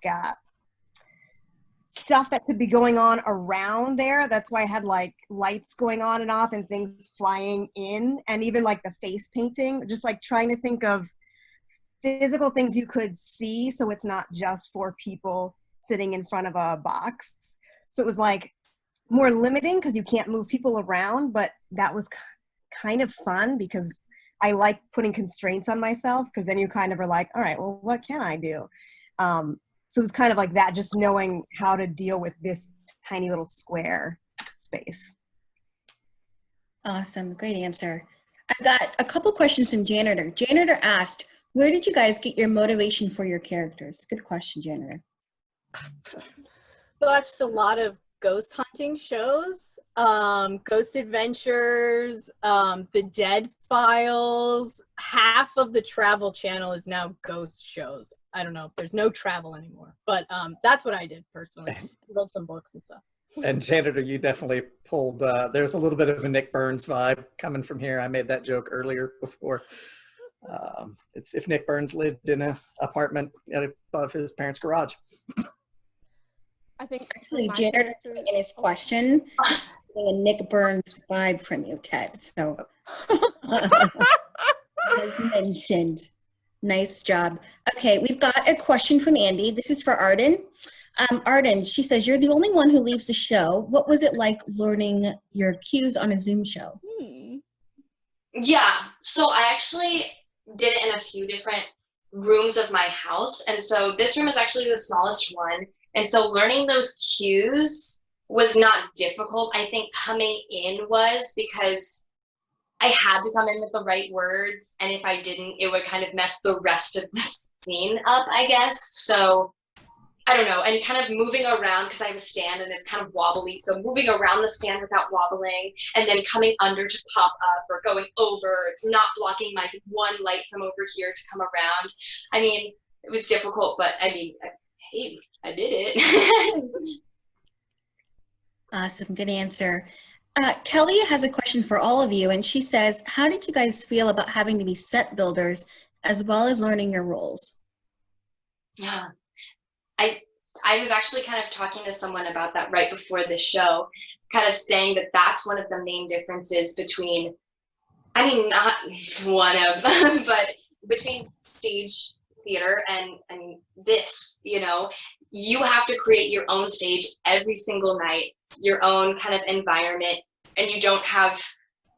stuff that could be going on around there. That's why I had like lights going on and off and things flying in, and even like the face painting, just like trying to think of physical things you could see, so it's not just for people sitting in front of a box. So it was like more limiting because you can't move people around, but that was kind of fun because I like putting constraints on myself, because then you kind of are like, all right, well, what can I do? So it was kind of like that, just knowing how to deal with this tiny little square space. Awesome. Great answer. I've got a couple questions from Janitor. Janitor asked, where did you guys get your motivation for your characters? Good question, Janitor. Watched a lot of ghost hunting shows, Ghost Adventures, The Dead Files. Half of the Travel Channel is now ghost shows. I don't know, there's no travel anymore, but that's what I did personally. Wrote some books and stuff. And Janitor, you definitely pulled, there's a little bit of a Nick Burns vibe coming from here. I made that joke earlier before. It's if Nick Burns lived in an apartment above his parents' garage. I think actually Janitor in his question a Nick Burns vibe from you, Ted. So as mentioned, nice job. Okay, we've got a question from Andy. This is for Arden. Arden, she says, you're the only one who leaves the show. What was it like learning your cues on a Zoom show? Yeah, so I actually did it in a few different rooms of my house. And so this room is actually the smallest one. And so learning those cues was not difficult. I think coming in was, because I had to come in with the right words. And if I didn't, it would kind of mess the rest of the scene up, I guess. So I don't know, and kind of moving around, because I have a stand and it's kind of wobbly, so moving around the stand without wobbling, and then coming under to pop up, or going over, not blocking my one light from over here to come around. I mean, it was difficult, but I mean, hey, I did it. Awesome, good answer. Kelly has a question for all of you, and she says, how did you guys feel about having to be set builders as well as learning your roles? Yeah. I was actually kind of talking to someone about that right before the show, kind of saying that that's one of the main differences between, I mean, not one of them, but between stage theater and this, you know, you have to create your own stage every single night, your own kind of environment, and you don't have,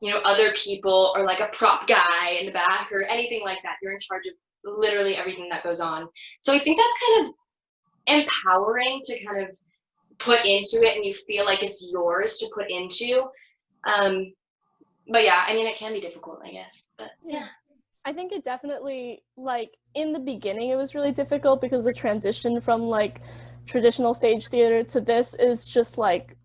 you know, other people or like a prop guy in the back or anything like that. You're in charge of literally everything that goes on. So I think that's kind of empowering to kind of put into it, and you feel like it's yours to put into. But yeah, I mean, it can be difficult, I guess, but yeah. I think it definitely, like, in the beginning it was really difficult because the transition from like traditional stage theater to this is just like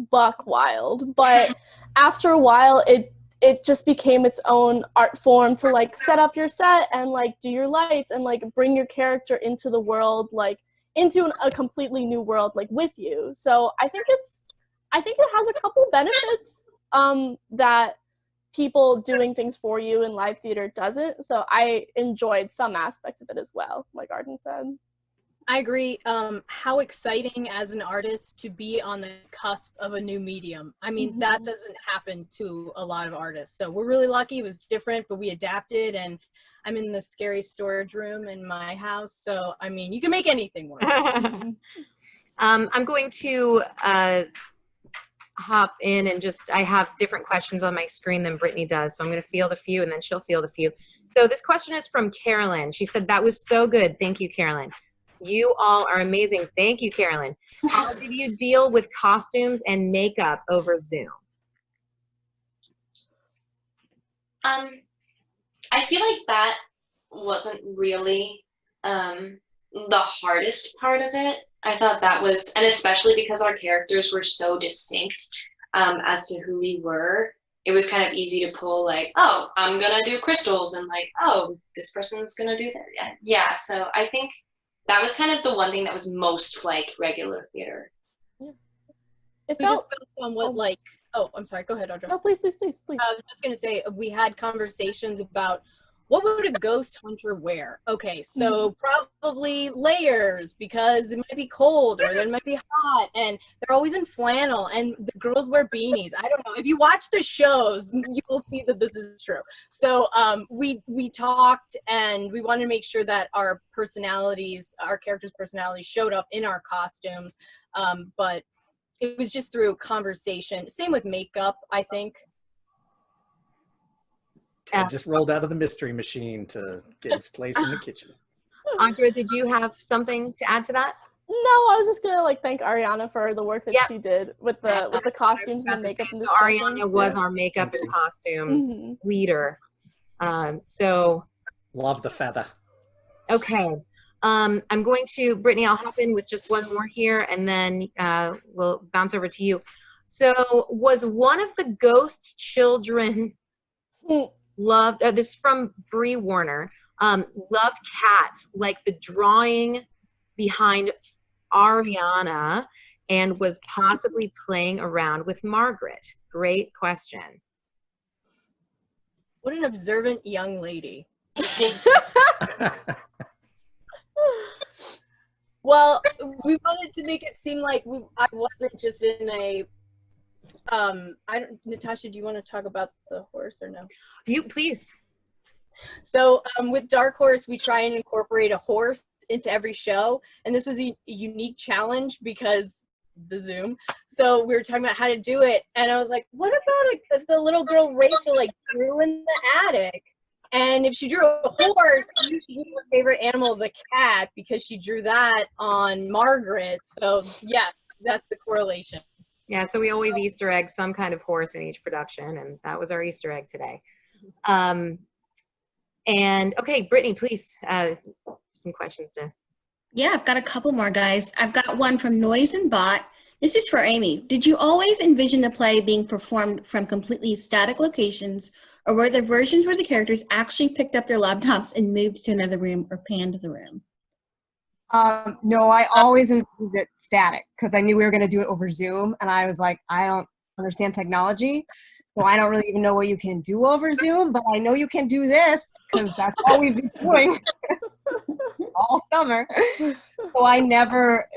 buck wild. But after a while it just became its own art form to like set up your set and like do your lights and like bring your character into the world, like into a completely new world, like with you. So I think it has a couple benefits that people doing things for you in live theater doesn't. So I enjoyed some aspects of it as well, like Arden said. I agree. How exciting as an artist to be on the cusp of a new medium. I mean, that doesn't happen to a lot of artists. So we're really lucky. It was different, but we adapted, and I'm in the scary storage room in my house. So, I mean, you can make anything work. I'm going to hop in and I have different questions on my screen than Brittany does. So I'm going to field a few and then she'll field a few. So this question is from Carolyn. She said, that was so good. Thank you, Carolyn. You all are amazing. Thank you, Carolyn. How did you deal with costumes and makeup over Zoom? I feel like that wasn't really the hardest part of it. I thought that was, and especially because our characters were so distinct as to who we were, it was kind of easy to pull like, oh, I'm gonna do crystals, and like, oh, this person's gonna do that. Yeah, so I think that was kind of the one thing that was most like regular theater. Yeah. It We felt just felt somewhat like, oh, I'm sorry, go ahead, Audra. No, please. I was just gonna say, we had conversations about what would a ghost hunter wear? Okay, so probably layers because it might be cold or it might be hot, and they're always in flannel, and the girls wear beanies. I don't know. If you watch the shows, you will see that this is true. So we talked, and we wanted to make sure that our personalities, our characters' personalities showed up in our costumes, but it was just through conversation. Same with makeup, I think. Ted just rolled out of the mystery machine to get his place in the kitchen. Audra, did you have something to add to that? No, I was just gonna like thank Arianne for the work that she did with the costumes and the makeup and the so Arianne was our makeup and costume leader. So love the feather. Okay. I'm going to, Brittany, I'll hop in with just one more here and then we'll bounce over to you. So was one of the ghost children loved, this is from Bree Warner, loved cats, like the drawing behind Arianne, and was possibly playing around with Margaret? Great question. What an observant young lady. Well, we wanted to make it seem like I wasn't just in a Natasha, do you want to talk about the horse or no? You please. So with Dark Horse, we try and incorporate a horse into every show, and this was a unique challenge because the Zoom. So we were talking about how to do it, and I was like, what about if the little girl Rachel like drew in the attic? And if she drew a horse, you should do her favorite animal, the cat, because she drew that on Margaret. So yes, that's the correlation. Yeah, so we always Easter egg some kind of horse in each production, and that was our Easter egg today. And okay, Brittany, please, some questions to. Yeah, I've got a couple more, guys. I've got one from Noise and Bot. This is for Amy. Did you always envision the play being performed from completely static locations, or were there versions where the characters actually picked up their laptops and moved to another room or panned the room? No, I always envisioned it static because I knew we were going to do it over Zoom, and I was like, I don't understand technology, so I don't really even know what you can do over Zoom, but I know you can do this because that's all we've been doing all summer. So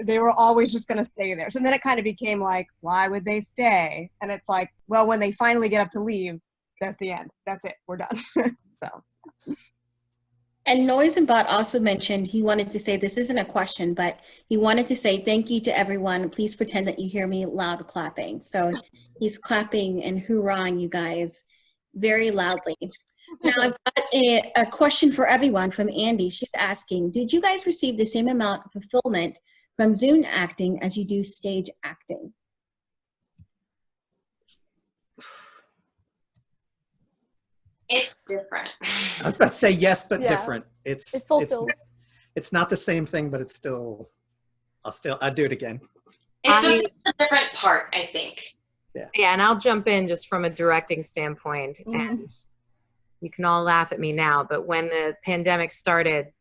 they were always just going to stay there. So then it kind of became like, why would they stay? And it's like, well, when they finally get up to leave, that's the end. That's it. We're done. So. And Noise and Bot also mentioned he wanted to say, this isn't a question, but he wanted to say thank you to everyone. Please pretend that you hear me loud clapping. So he's clapping and hoorahing you guys very loudly. Now I've got a question for everyone from Andy. She's asking, did you guys receive the same amount of fulfillment from Zoom acting as you do stage acting? It's different. I was about to say yes, but Yeah. different. It fulfills. It's not the same thing, but it's still. I'd do it again. It's a different part, I think. Yeah, and I'll jump in just from a directing standpoint, and you can all laugh at me now, but when the pandemic started,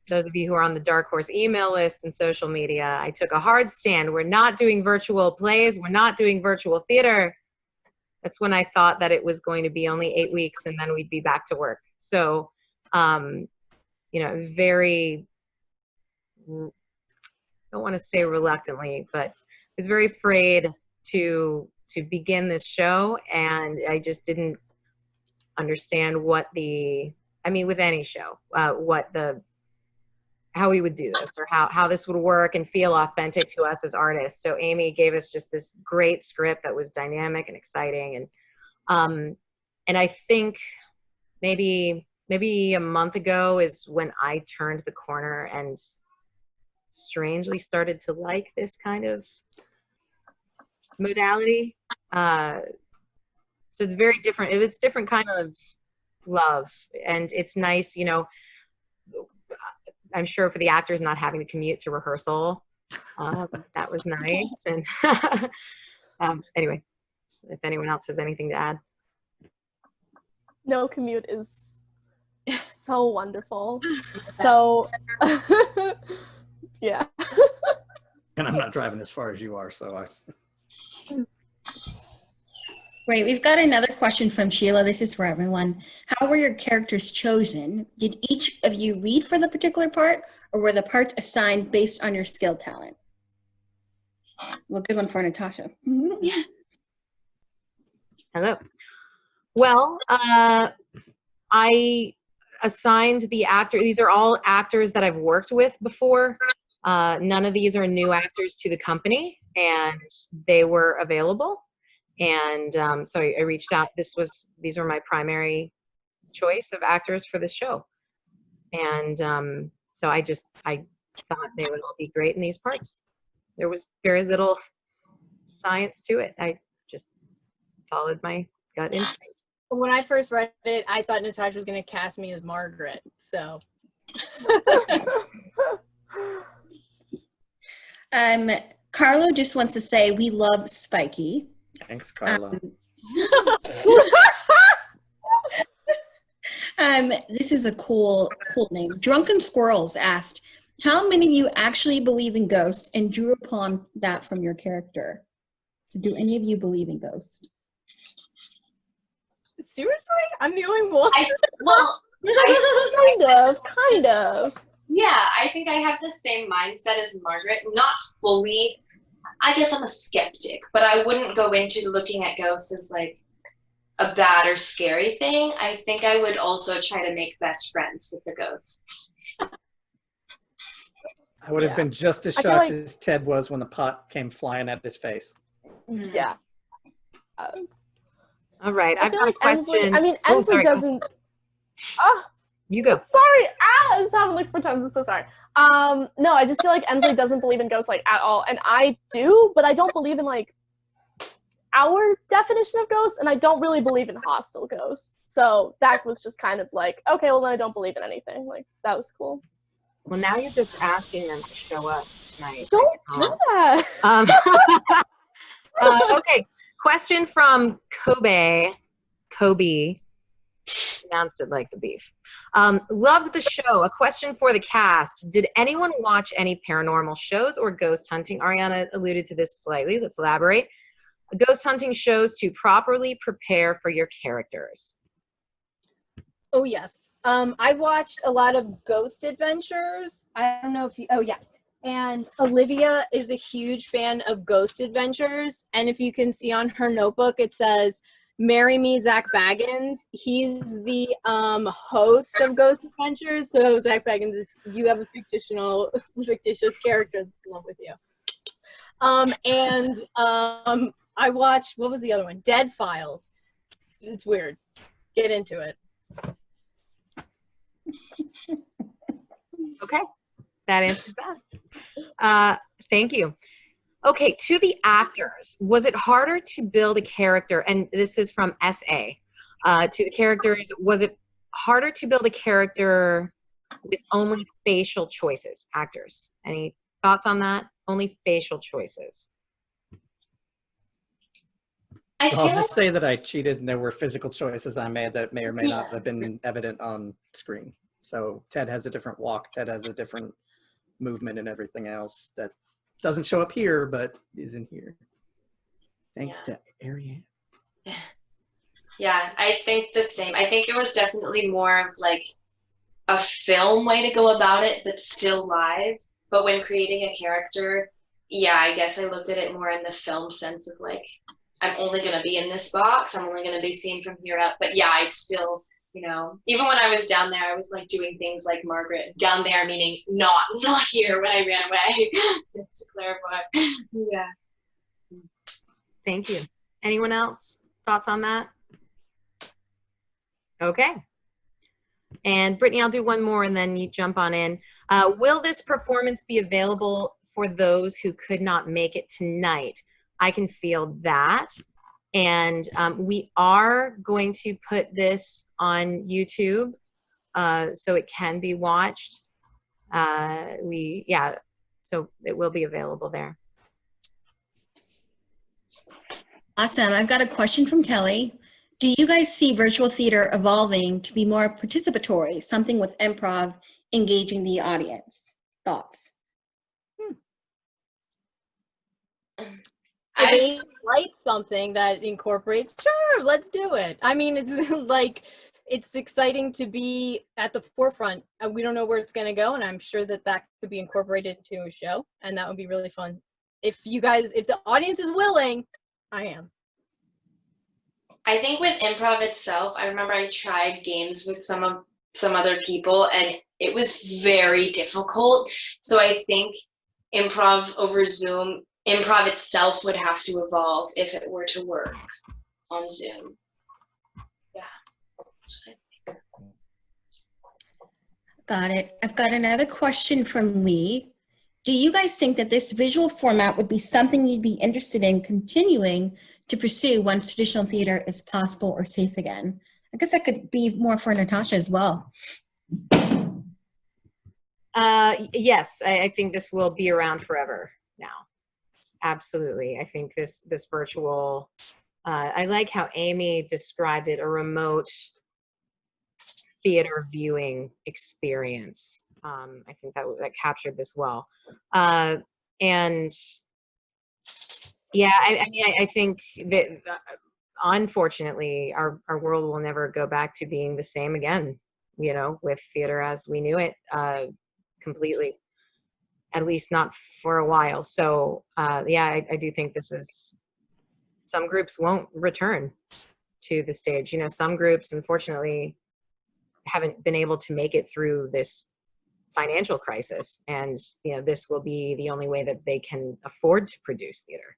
those of you who are on the Dark Horse email list and social media, I took a hard stand. We're not doing virtual plays. We're not doing virtual theater. That's when I thought that it was going to be only 8 weeks and then we'd be back to work. So, you know, very, I don't want to say reluctantly, but I was very afraid to begin this show, and I just didn't understand what with any show, how we would do this, or how this would work and feel authentic to us as artists. So Amy gave us just this great script that was dynamic and exciting, and I think maybe a month ago is when I turned the corner and strangely started to like this kind of modality. So it's very different. It's different kind of love, and it's nice, you know. I'm sure for the actors not having to commute to rehearsal, that was nice. And anyway, if anyone else has anything to add. No commute is so wonderful. So, yeah. And I'm not driving as far as you are, so I. Great. We've got another question from Sheila. This is for everyone. How were your characters chosen? Did each of you read for the particular part, or were the parts assigned based on your skill talent? Well, good one for Natasha. Yeah. Hello. Well, I assigned the actor. These are all actors that I've worked with before. None of these are new actors to the company, and they were available. And so I reached out. These were my primary choice of actors for this show. And so I thought they would all be great in these parts. There was very little science to it. I just followed my gut instinct. When I first read it, I thought Natasha was going to cast me as Margaret. So. Carlo just wants to say we love Spiky. Thanks, Carla. This is a cool name. Drunken Squirrels asked, how many of you actually believe in ghosts and drew upon that from your character? Do any of you believe in ghosts? Seriously? I'm the only one? Kind of. Yeah, I think I have the same mindset as Margaret. Not fully. I guess I'm a skeptic, but I wouldn't go into looking at ghosts as like a bad or scary thing. I think I would also try to make best friends with the ghosts. I would have been just as shocked as Ted was when the pot came flying at his face. Yeah. All right, I've got a question. Ensley doesn't. You go. Sorry, I just haven't looked for times. I'm so sorry. No, I just feel like Ensley doesn't believe in ghosts like at all, and I do, but I don't believe in like our definition of ghosts, and I don't really believe in hostile ghosts. So that was just kind of like, okay, well then I don't believe in anything. Like that was cool. Well, now you're just asking them to show up tonight. Don't do that. Okay, question from Kobe. Pronounced it like the beef. Loved the show. A question for the cast. Did anyone watch any paranormal shows or ghost hunting? Arianne alluded to this slightly. Let's elaborate. Ghost hunting shows to properly prepare for your characters. Oh, yes. I watched a lot of Ghost Adventures. I don't know if you, oh, yeah. And Olivia is a huge fan of Ghost Adventures. And if you can see on her notebook, it says, Marry Me, Zach Baggins. He's the host of Ghost Adventures. So Zach Baggins, if you have a fictitious character that's in love with you. I watched, what was the other one? Dead Files. It's weird. Get into it. Okay, that answers that. Thank you. Okay, to the actors, was it harder to build a character? And this is from SA. To the characters, was it harder to build a character with only facial choices? Actors, any thoughts on that? Only facial choices. I'll just say that I cheated and there were physical choices I made that may or may not have been evident on screen. So Ted has a different walk, Ted has a different movement and everything else that doesn't show up here, but is in here. Thanks to Arianne. Yeah, I think the same. I think it was definitely more of like a film way to go about it, but still live. But when creating a character, yeah, I guess I looked at it more in the film sense of like, I'm only going to be in this box. I'm only going to be seen from here up. But yeah, I still, you know, even when I was down there, I was like doing things like Margaret. Down there meaning not here when I ran away, to clarify. Yeah. Thank you. Anyone else? Thoughts on that? Okay. And Brittany, I'll do one more and then you jump on in. Will this performance be available for those who could not make it tonight? I can feel that. And we are going to put this on YouTube so it can be watched. So it will be available there. Awesome. I've got a question from Kelly. Do you guys see virtual theater evolving to be more participatory, something with improv engaging the audience? Thoughts? If they write something that incorporates, sure, let's do it. I mean, it's like, it's exciting to be at the forefront. We don't know where it's going to go, and I'm sure that that could be incorporated into a show, and that would be really fun. If the audience is willing, I am. I think with improv itself, I remember I tried games with some other people, and it was very difficult. So I think improv over Zoom, improv itself would have to evolve if it were to work on Zoom. Yeah. Got it. I've got another question from Lee. Do you guys think that this visual format would be something you'd be interested in continuing to pursue once traditional theater is possible or safe again? I guess that could be more for Natasha as well. Yes, I think this will be around forever now. Absolutely. I think this virtual, I like how Amy described it, a remote theater viewing experience. I think that captured this well. And yeah, I mean, I think that unfortunately our world will never go back to being the same again, you know, with theater as we knew it completely, at least not for a while. So yeah, I do think this is, some groups won't return to the stage. You know, some groups unfortunately haven't been able to make it through this financial crisis, and you know, this will be the only way that they can afford to produce theater.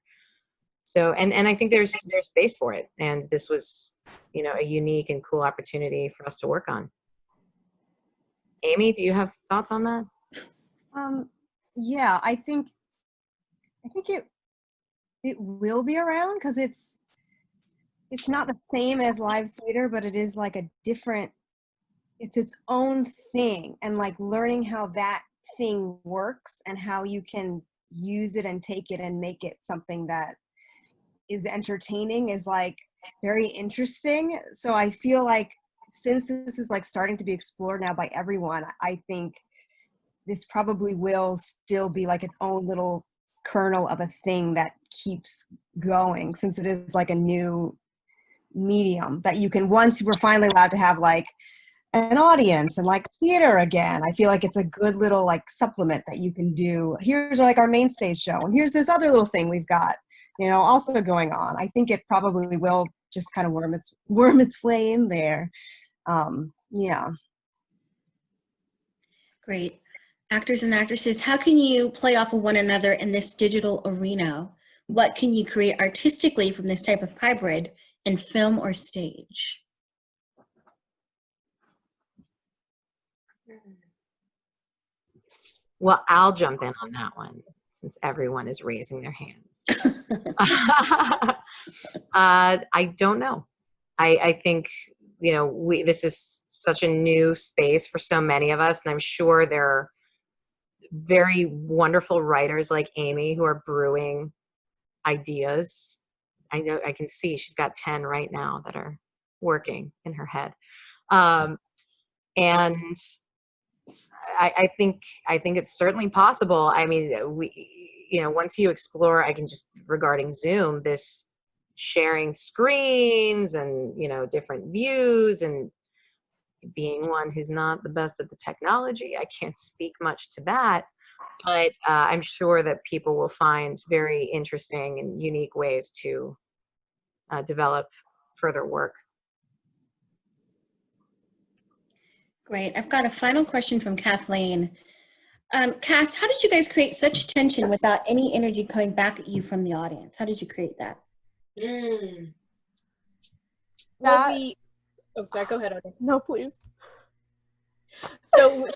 So and I think there's space for it, and this was, you know, a unique and cool opportunity for us to work on. Amy, do you have thoughts on that? Yeah, I think it will be around, because it's not the same as live theater, but it is like a different, it's its own thing, and like learning how that thing works and how you can use it and take it and make it something that is entertaining is like very interesting. So I feel like since this is like starting to be explored now by everyone, I think this probably will still be like its own little kernel of a thing that keeps going, since it is like a new medium that you can, once we're finally allowed to have like an audience and like theater again, I feel like it's a good little like supplement that you can do. Here's like our main stage show, and here's this other little thing we've got, you know, also going on. I think it probably will just kind of worm its way in there. Yeah. Great. Actors and actresses, how can you play off of one another in this digital arena? What can you create artistically from this type of hybrid in film or stage? Well, I'll jump in on that one since everyone is raising their hands. I don't know. I think, you know, this is such a new space for so many of us, and I'm sure there are very wonderful writers like Amy who are brewing ideas. I know, I can see she's got 10 right now that are working in her head. And I think it's certainly possible. I mean, you know, once you explore, I can just, regarding Zoom, this sharing screens and, you know, different views, and being one who's not the best at the technology, I can't speak much to that, but I'm sure that people will find very interesting and unique ways to develop further work. Great. I've got a final question from Kathleen. Cass, how did you guys create such tension without any energy coming back at you from the audience? How did you create that? Well, oh, sorry, go ahead, Audra. No, please. So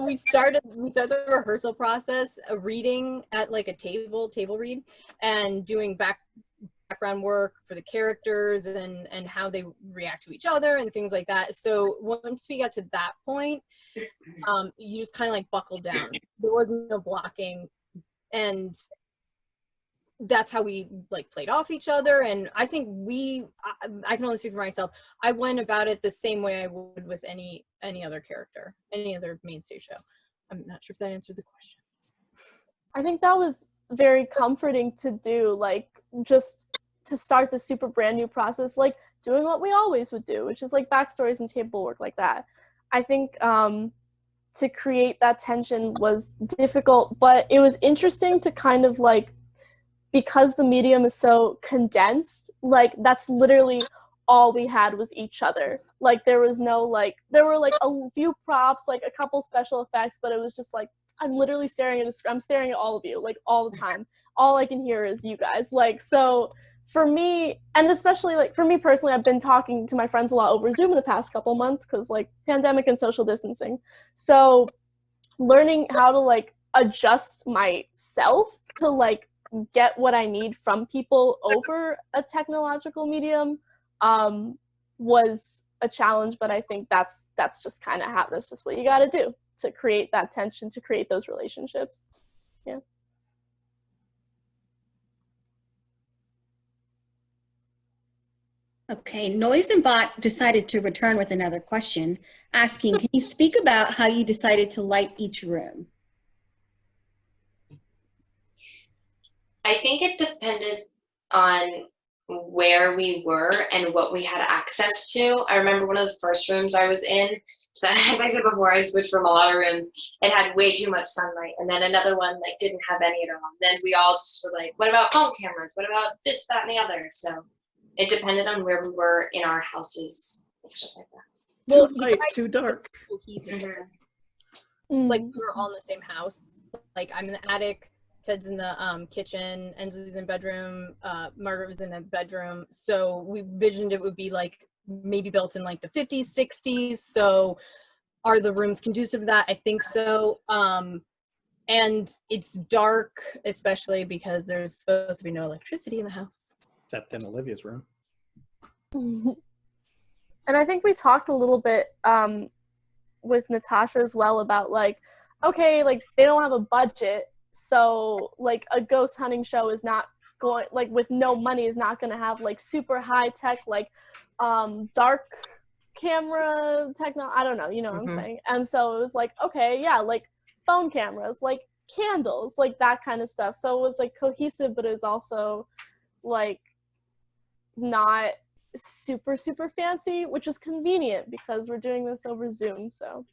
we started the rehearsal process, reading at like a table read, and doing background work for the characters and how they react to each other and things like that. So once we got to that point, you just kind of like buckled down. There was no blocking, and that's how we like played off each other. And I think I can only speak for myself, I went about it the same way I would with any other character, any other main stage show. I'm not sure if that answered the question. I think that was very comforting to do, like just to start the super brand new process, like doing what we always would do, which is like backstories and table work like that. I think to create that tension was difficult, but it was interesting to kind of like, because the medium is so condensed, like that's literally all we had was each other. Like there was no like, there were like a few props, like a couple special effects, but it was just like, I'm literally staring at I'm staring at all of you, like all the time. All I can hear is you guys. Like, so for me, and especially like for me personally, I've been talking to my friends a lot over Zoom in the past couple months because like pandemic and social distancing. So learning how to like adjust myself to like get what I need from people over a technological medium was a challenge, but I think that's just kind of how, that's just what you got to do to create that tension, to create those relationships. Yeah. Okay, Noise and Bot decided to return with another question, asking, can you speak about how you decided to light each room? I think it depended on where we were and what we had access to. I remember one of the first rooms I was in, so as I said before, I switched from a lot of rooms. It had way too much sunlight, and then another one like didn't have any at all. Then we all just were like, what about phone cameras? What about this, that, and the other? So it depended on where we were in our houses and stuff like that. Well, too light, too dark. Like we're all in the same house. Like I'm in the attic, Ted's in the kitchen, Ensley's in the bedroom, Margaret was in a bedroom. So we visioned it would be like maybe built in like the 50s, 60s. So are the rooms conducive to that? I think so. And it's dark, especially because there's supposed to be no electricity in the house. Except in Olivia's room. And I think we talked a little bit with Natasha as well about like, okay, like they don't have a budget. So like a ghost hunting show is not going, like with no money, is not going to have like super high tech, like dark camera technology. I don't know, you know what I'm saying? And so it was like, okay, yeah, like phone cameras, like candles, like that kind of stuff. So it was like cohesive, but it was also like not super fancy, which is convenient because we're doing this over Zoom. So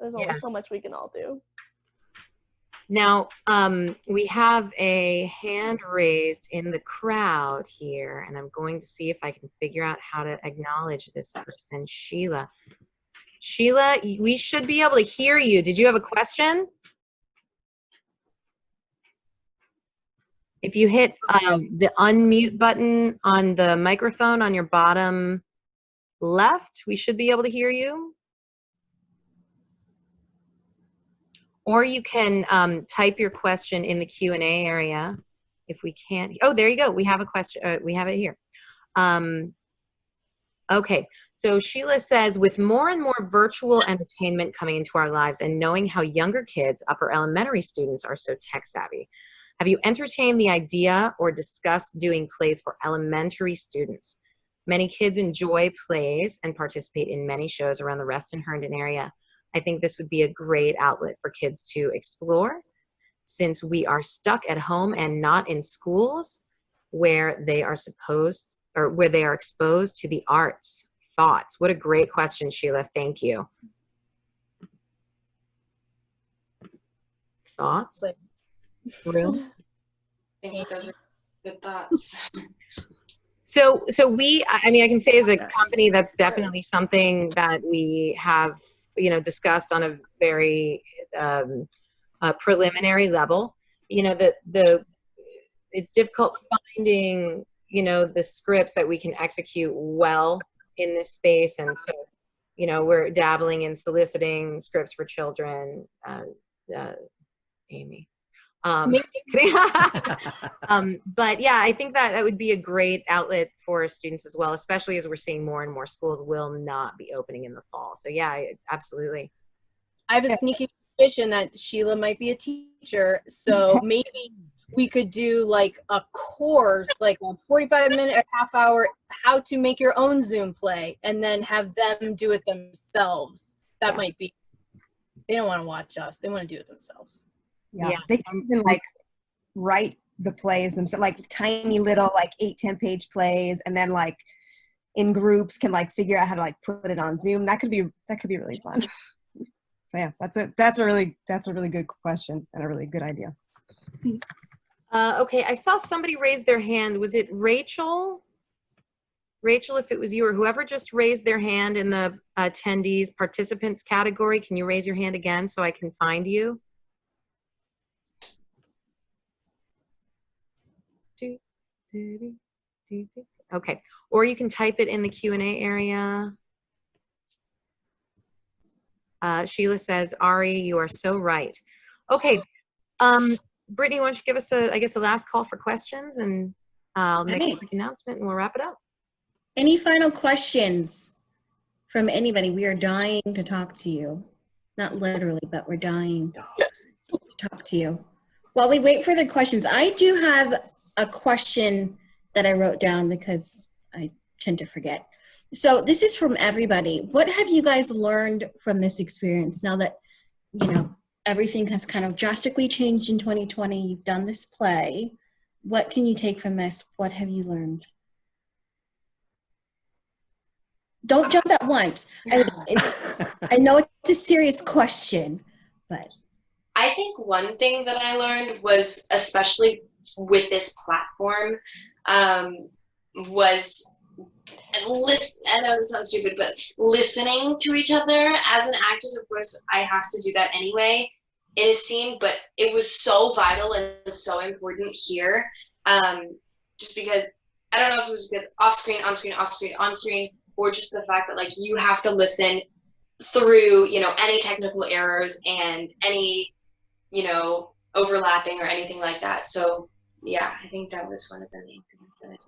there's only so much we can all do. Now, we have a hand raised in the crowd here, and I'm going to see if I can figure out how to acknowledge this person, Sheila. Sheila, we should be able to hear you. Did you have a question? If you hit the unmute button on the microphone on your bottom left, we should be able to hear you. Or you can type your question in the Q&A area if we can't. Oh, there you go. We have a question. We have it here. Okay, so Sheila says, with more and more virtual entertainment coming into our lives and knowing how younger kids, upper elementary students, are so tech savvy, have you entertained the idea or discussed doing plays for elementary students? Many kids enjoy plays and participate in many shows around the Reston Herndon area. I think this would be a great outlet for kids to explore, since we are stuck at home and not in schools where they are exposed to the arts. Thoughts? What a great question, Sheila. Thank you. Thoughts? Rue? I think those are good thoughts. So I mean, I can say as a company, that's definitely something that we have, discussed on a very preliminary level. It's difficult finding, the scripts that we can execute well in this space. And so, we're dabbling in soliciting scripts for children, Amy. But yeah, I think that would be a great outlet for students as well, especially as we're seeing more and more schools will not be opening in the fall. So yeah, absolutely. I have a sneaky suspicion that Sheila might be a teacher, so maybe we could do like a course, like a 45-minute or half-hour, how to make your own Zoom play, and then have them do it themselves. That might be. They don't want to watch us; they want to do it themselves. Yeah, they can even like write the plays themselves, like tiny little 8-10 page plays, and then like in groups can like figure out how to like put it on Zoom. That could be really fun. So yeah, that's a really good question and a really good idea. Okay, I saw somebody raise their hand. Was it Rachel? Rachel, if it was you or whoever just raised their hand in the attendees participants category, can you raise your hand again so I can find you? Okay, or you can type it in the Q&A area. Sheila says, Ari, you are so right. Okay, Brittany, why don't you give us a last call for questions, and I'll make a quick announcement and we'll wrap it up. Any final questions from anybody? We are dying to talk to you. Not literally, but we're dying to talk to you. While we wait for the questions, I do have a question that I wrote down because I tend to forget. So this is from everybody. What have you guys learned from this experience now that, everything has kind of drastically changed in 2020? You've done this play. What can you take from this? What have you learned? Don't jump at once. I know it's a serious question, but. I think one thing that I learned was, especially with this platform, was I know this sounds stupid, but listening to each other. As an actress, of course, I have to do that anyway in a scene, but it was so vital and so important here, just because, I don't know if it was because off screen, on screen, off screen, on screen, or just the fact that you have to listen through, any technical errors and any, overlapping or anything like that. So yeah, I think that was one of the main things that I did.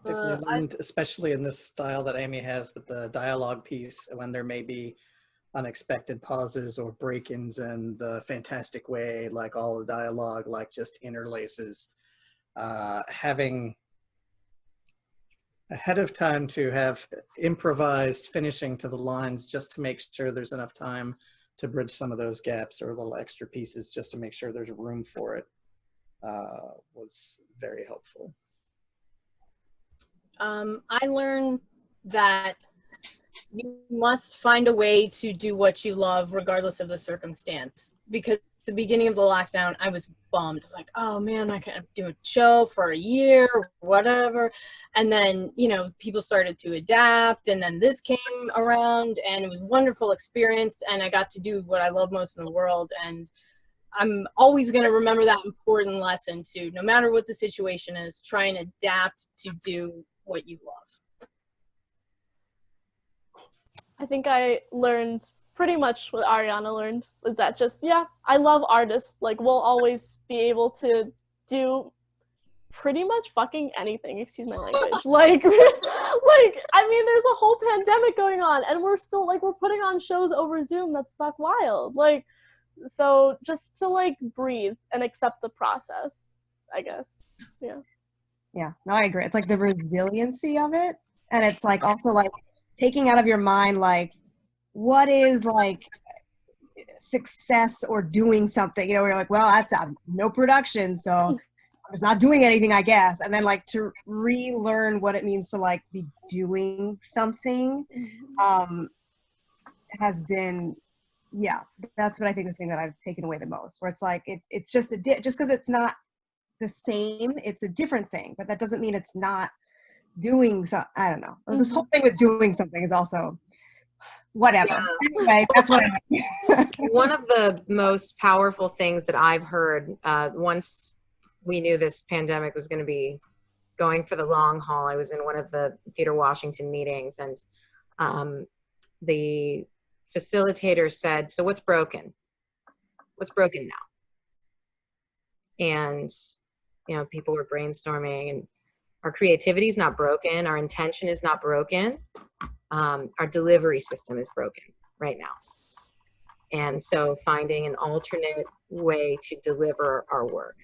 If you learned, especially in this style that Amy has with the dialogue piece, when there may be unexpected pauses or break-ins in the fantastic way, like all the dialogue, just interlaces, having ahead of time to have improvised finishing to the lines just to make sure there's enough time to bridge some of those gaps or little extra pieces just to make sure there's room for it, was very helpful. I learned that you must find a way to do what you love regardless of the circumstance, because the beginning of the lockdown, I was bummed. I was like, oh man, I can't do a show for a year, or whatever. And then, you know, people started to adapt, and then this came around, and it was a wonderful experience, and I got to do what I love most in the world. And I'm always going to remember that important lesson to, no matter what the situation is, try and adapt to do what you love. I think I learned pretty much what Arianna learned, was that just, yeah, I love artists. Like, we'll always be able to do pretty much fucking anything, excuse my language. Like, I mean, there's a whole pandemic going on, and we're still, like, we're putting on shows over Zoom. That's fuck wild. Like, so just to, like, breathe and accept the process, I guess. So, yeah. Yeah, no, I agree. It's like the resiliency of it. And it's like also like taking out of your mind, like, what is like success or doing something, you know, where you're like, well, that's no production, so I'm just not doing anything, I guess. And then like to relearn what it means to like be doing something has been, yeah, that's what I think the thing that I've taken away the most, where it's like, it's just just because it's not the same, it's a different thing, but that doesn't mean it's not doing so. I don't know. This whole thing with doing something is also whatever. Yeah. Anyway, that's what I mean. One of the most powerful things that I've heard once we knew this pandemic was going to be going for the long haul, I was in one of the Theater Washington meetings, and the facilitator said, so what's broken? What's broken now? And, you know, people were brainstorming, and our creativity is not broken. Our intention is not broken. Our delivery system is broken right now. And so finding an alternate way to deliver our work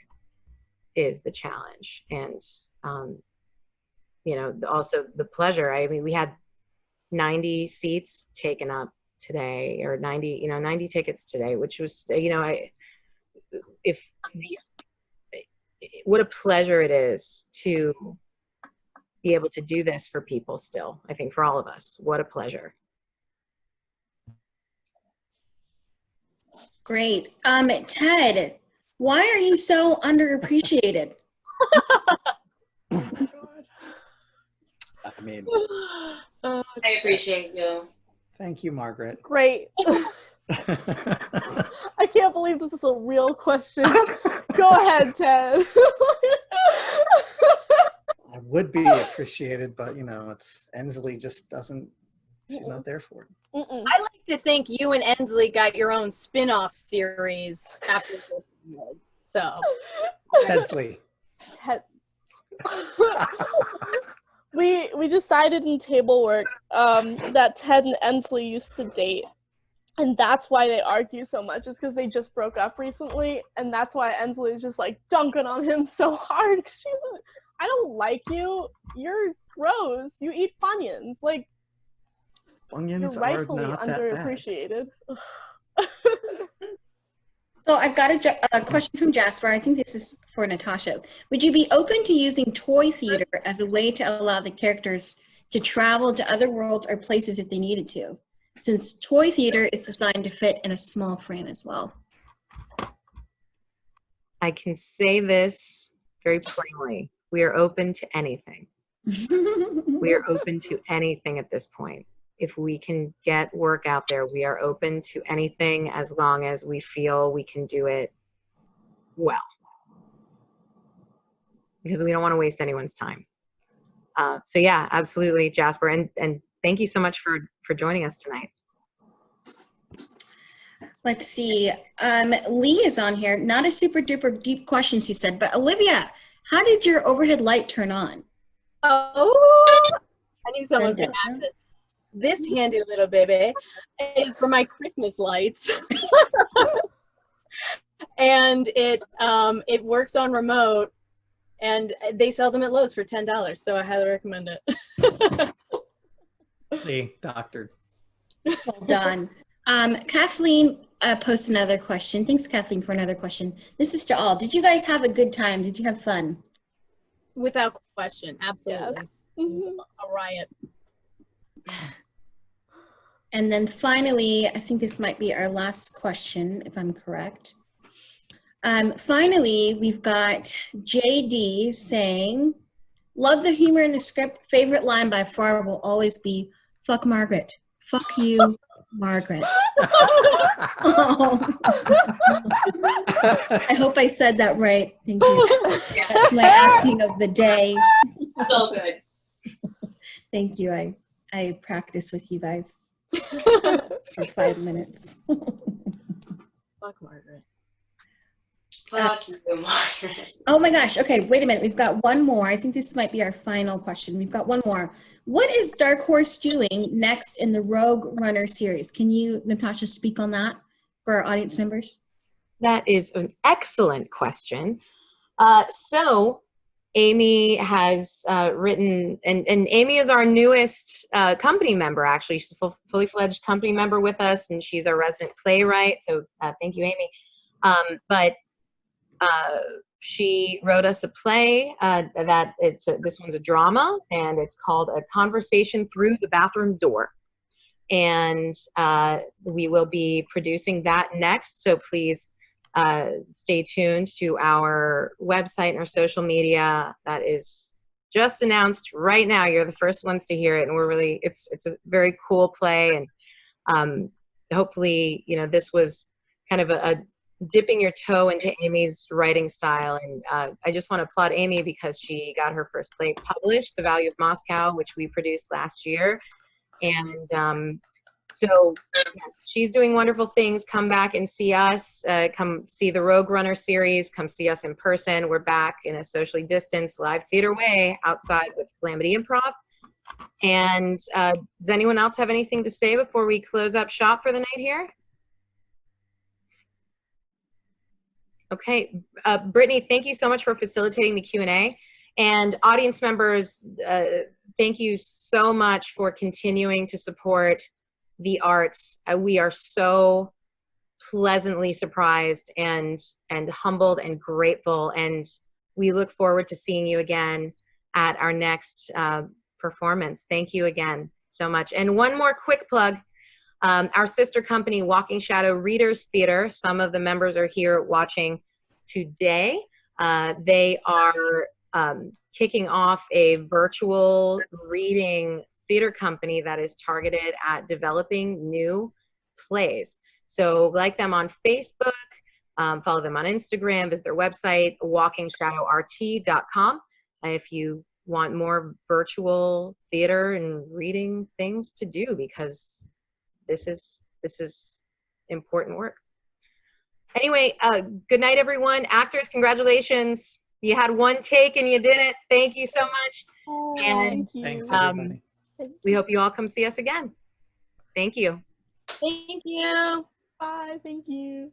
is the challenge. And, you know, also the pleasure. I mean, we had 90 seats taken up today, or 90 tickets today, which was, you know, what a pleasure it is to be able to do this for people still. I think for all of us, what a pleasure. Great. Ted, why are you so underappreciated? I mean, I appreciate you. thank you, Margaret. Great. I can't believe this is a real question. Go ahead, Ted. I would be appreciated, but you know, it's Ensley just doesn't, she's not there for it. I like to think you and Ensley got your own spin-off series after this one. So Tedsley. Ted. We decided in table work that Ted and Ensley used to date, and that's why they argue so much, is because they just broke up recently, and that's why Ensley is just like dunking on him so hard. She's like, I don't like you. You're gross. You eat Funyuns. Like, Funyuns you're rightfully are not that bad. underappreciated. So I've got a question from Jasper. I think this is for Natasha. Would you be open to using toy theater as a way to allow the characters to travel to other worlds or places if they needed to, since toy theater is designed to fit in a small frame as well? I can say this very plainly. We are open to anything. We are open to anything at this point. If we can get work out there, we are open to anything as long as we feel we can do it well. Because we don't want to waste anyone's time. So yeah, absolutely, Jasper. And thank you so much for joining us tonight. Let's see. Lee is on here. Not a super duper deep question, she said, but Olivia, how did your overhead light turn on? oh, I knew someone was gonna ask this. This handy little baby is for my Christmas lights. And it works on remote, and they sell them at Lowe's for $10, so I highly recommend it. See, doctored. Well done. Kathleen posted another question. Thanks, Kathleen, for another question. This is to all. Did you guys have a good time? Did you have fun? Without question, absolutely. Yes. It was a riot. And then finally, I think this might be our last question, if I'm correct. Finally, we've got JD saying, love the humor in the script. Favorite line by far will always be, fuck Margaret. Fuck you, Margaret. Oh. I hope I said that right. Thank you. That's my acting of the day. So good. Thank you. I practice with you guys for 5 minutes. Fuck Margaret. Fuck you, Margaret. Oh my gosh. Okay, wait a minute. We've got one more. I think this might be our final question. We've got one more. What is Dark Horse doing next in the Rogue Runner series? Can you, Natasha, speak on that for our audience members? That is an excellent question. So Amy has written, and Amy is our newest company member, actually. She's a fully fledged company member with us, and she's our resident playwright. So thank you, Amy. But she wrote us a play that this one's a drama, and it's called A Conversation Through the Bathroom Door. And we will be producing that next. So please stay tuned to our website and our social media. That is just announced right now. You're the first ones to hear it, and we're really, it's a very cool play. And hopefully, you know, this was kind of a dipping your toe into Amy's writing style. And I just want to applaud Amy because she got her first play published, The Value of Moscow, which we produced last year. And so yes, she's doing wonderful things. Come back and see us. Come see the Rogue Runner series. Come see us in person. We're back in a socially distanced live theater way outside with Calamity Improv. And does anyone else have anything to say before we close up shop for the night here? Okay, Brittany, thank you so much for facilitating the Q&A. And audience members, thank you so much for continuing to support the arts. We are so pleasantly surprised and humbled and grateful. And we look forward to seeing you again at our next performance. Thank you again so much. And one more quick plug. Our sister company, Walking Shadow Readers Theater, some of the members are here watching today. They are kicking off a virtual reading theater company that is targeted at developing new plays. So like them on Facebook, follow them on Instagram, visit their website, walkingshadowrt.com. If you want more virtual theater and reading things to do, because this is important work. Anyway, good night, everyone. Actors, congratulations. You had one take and you did it. Thank you so much. Oh, And thank you. Thanks, everybody. we hope you all come see us again. Thank you. Thank you. Bye. Thank you.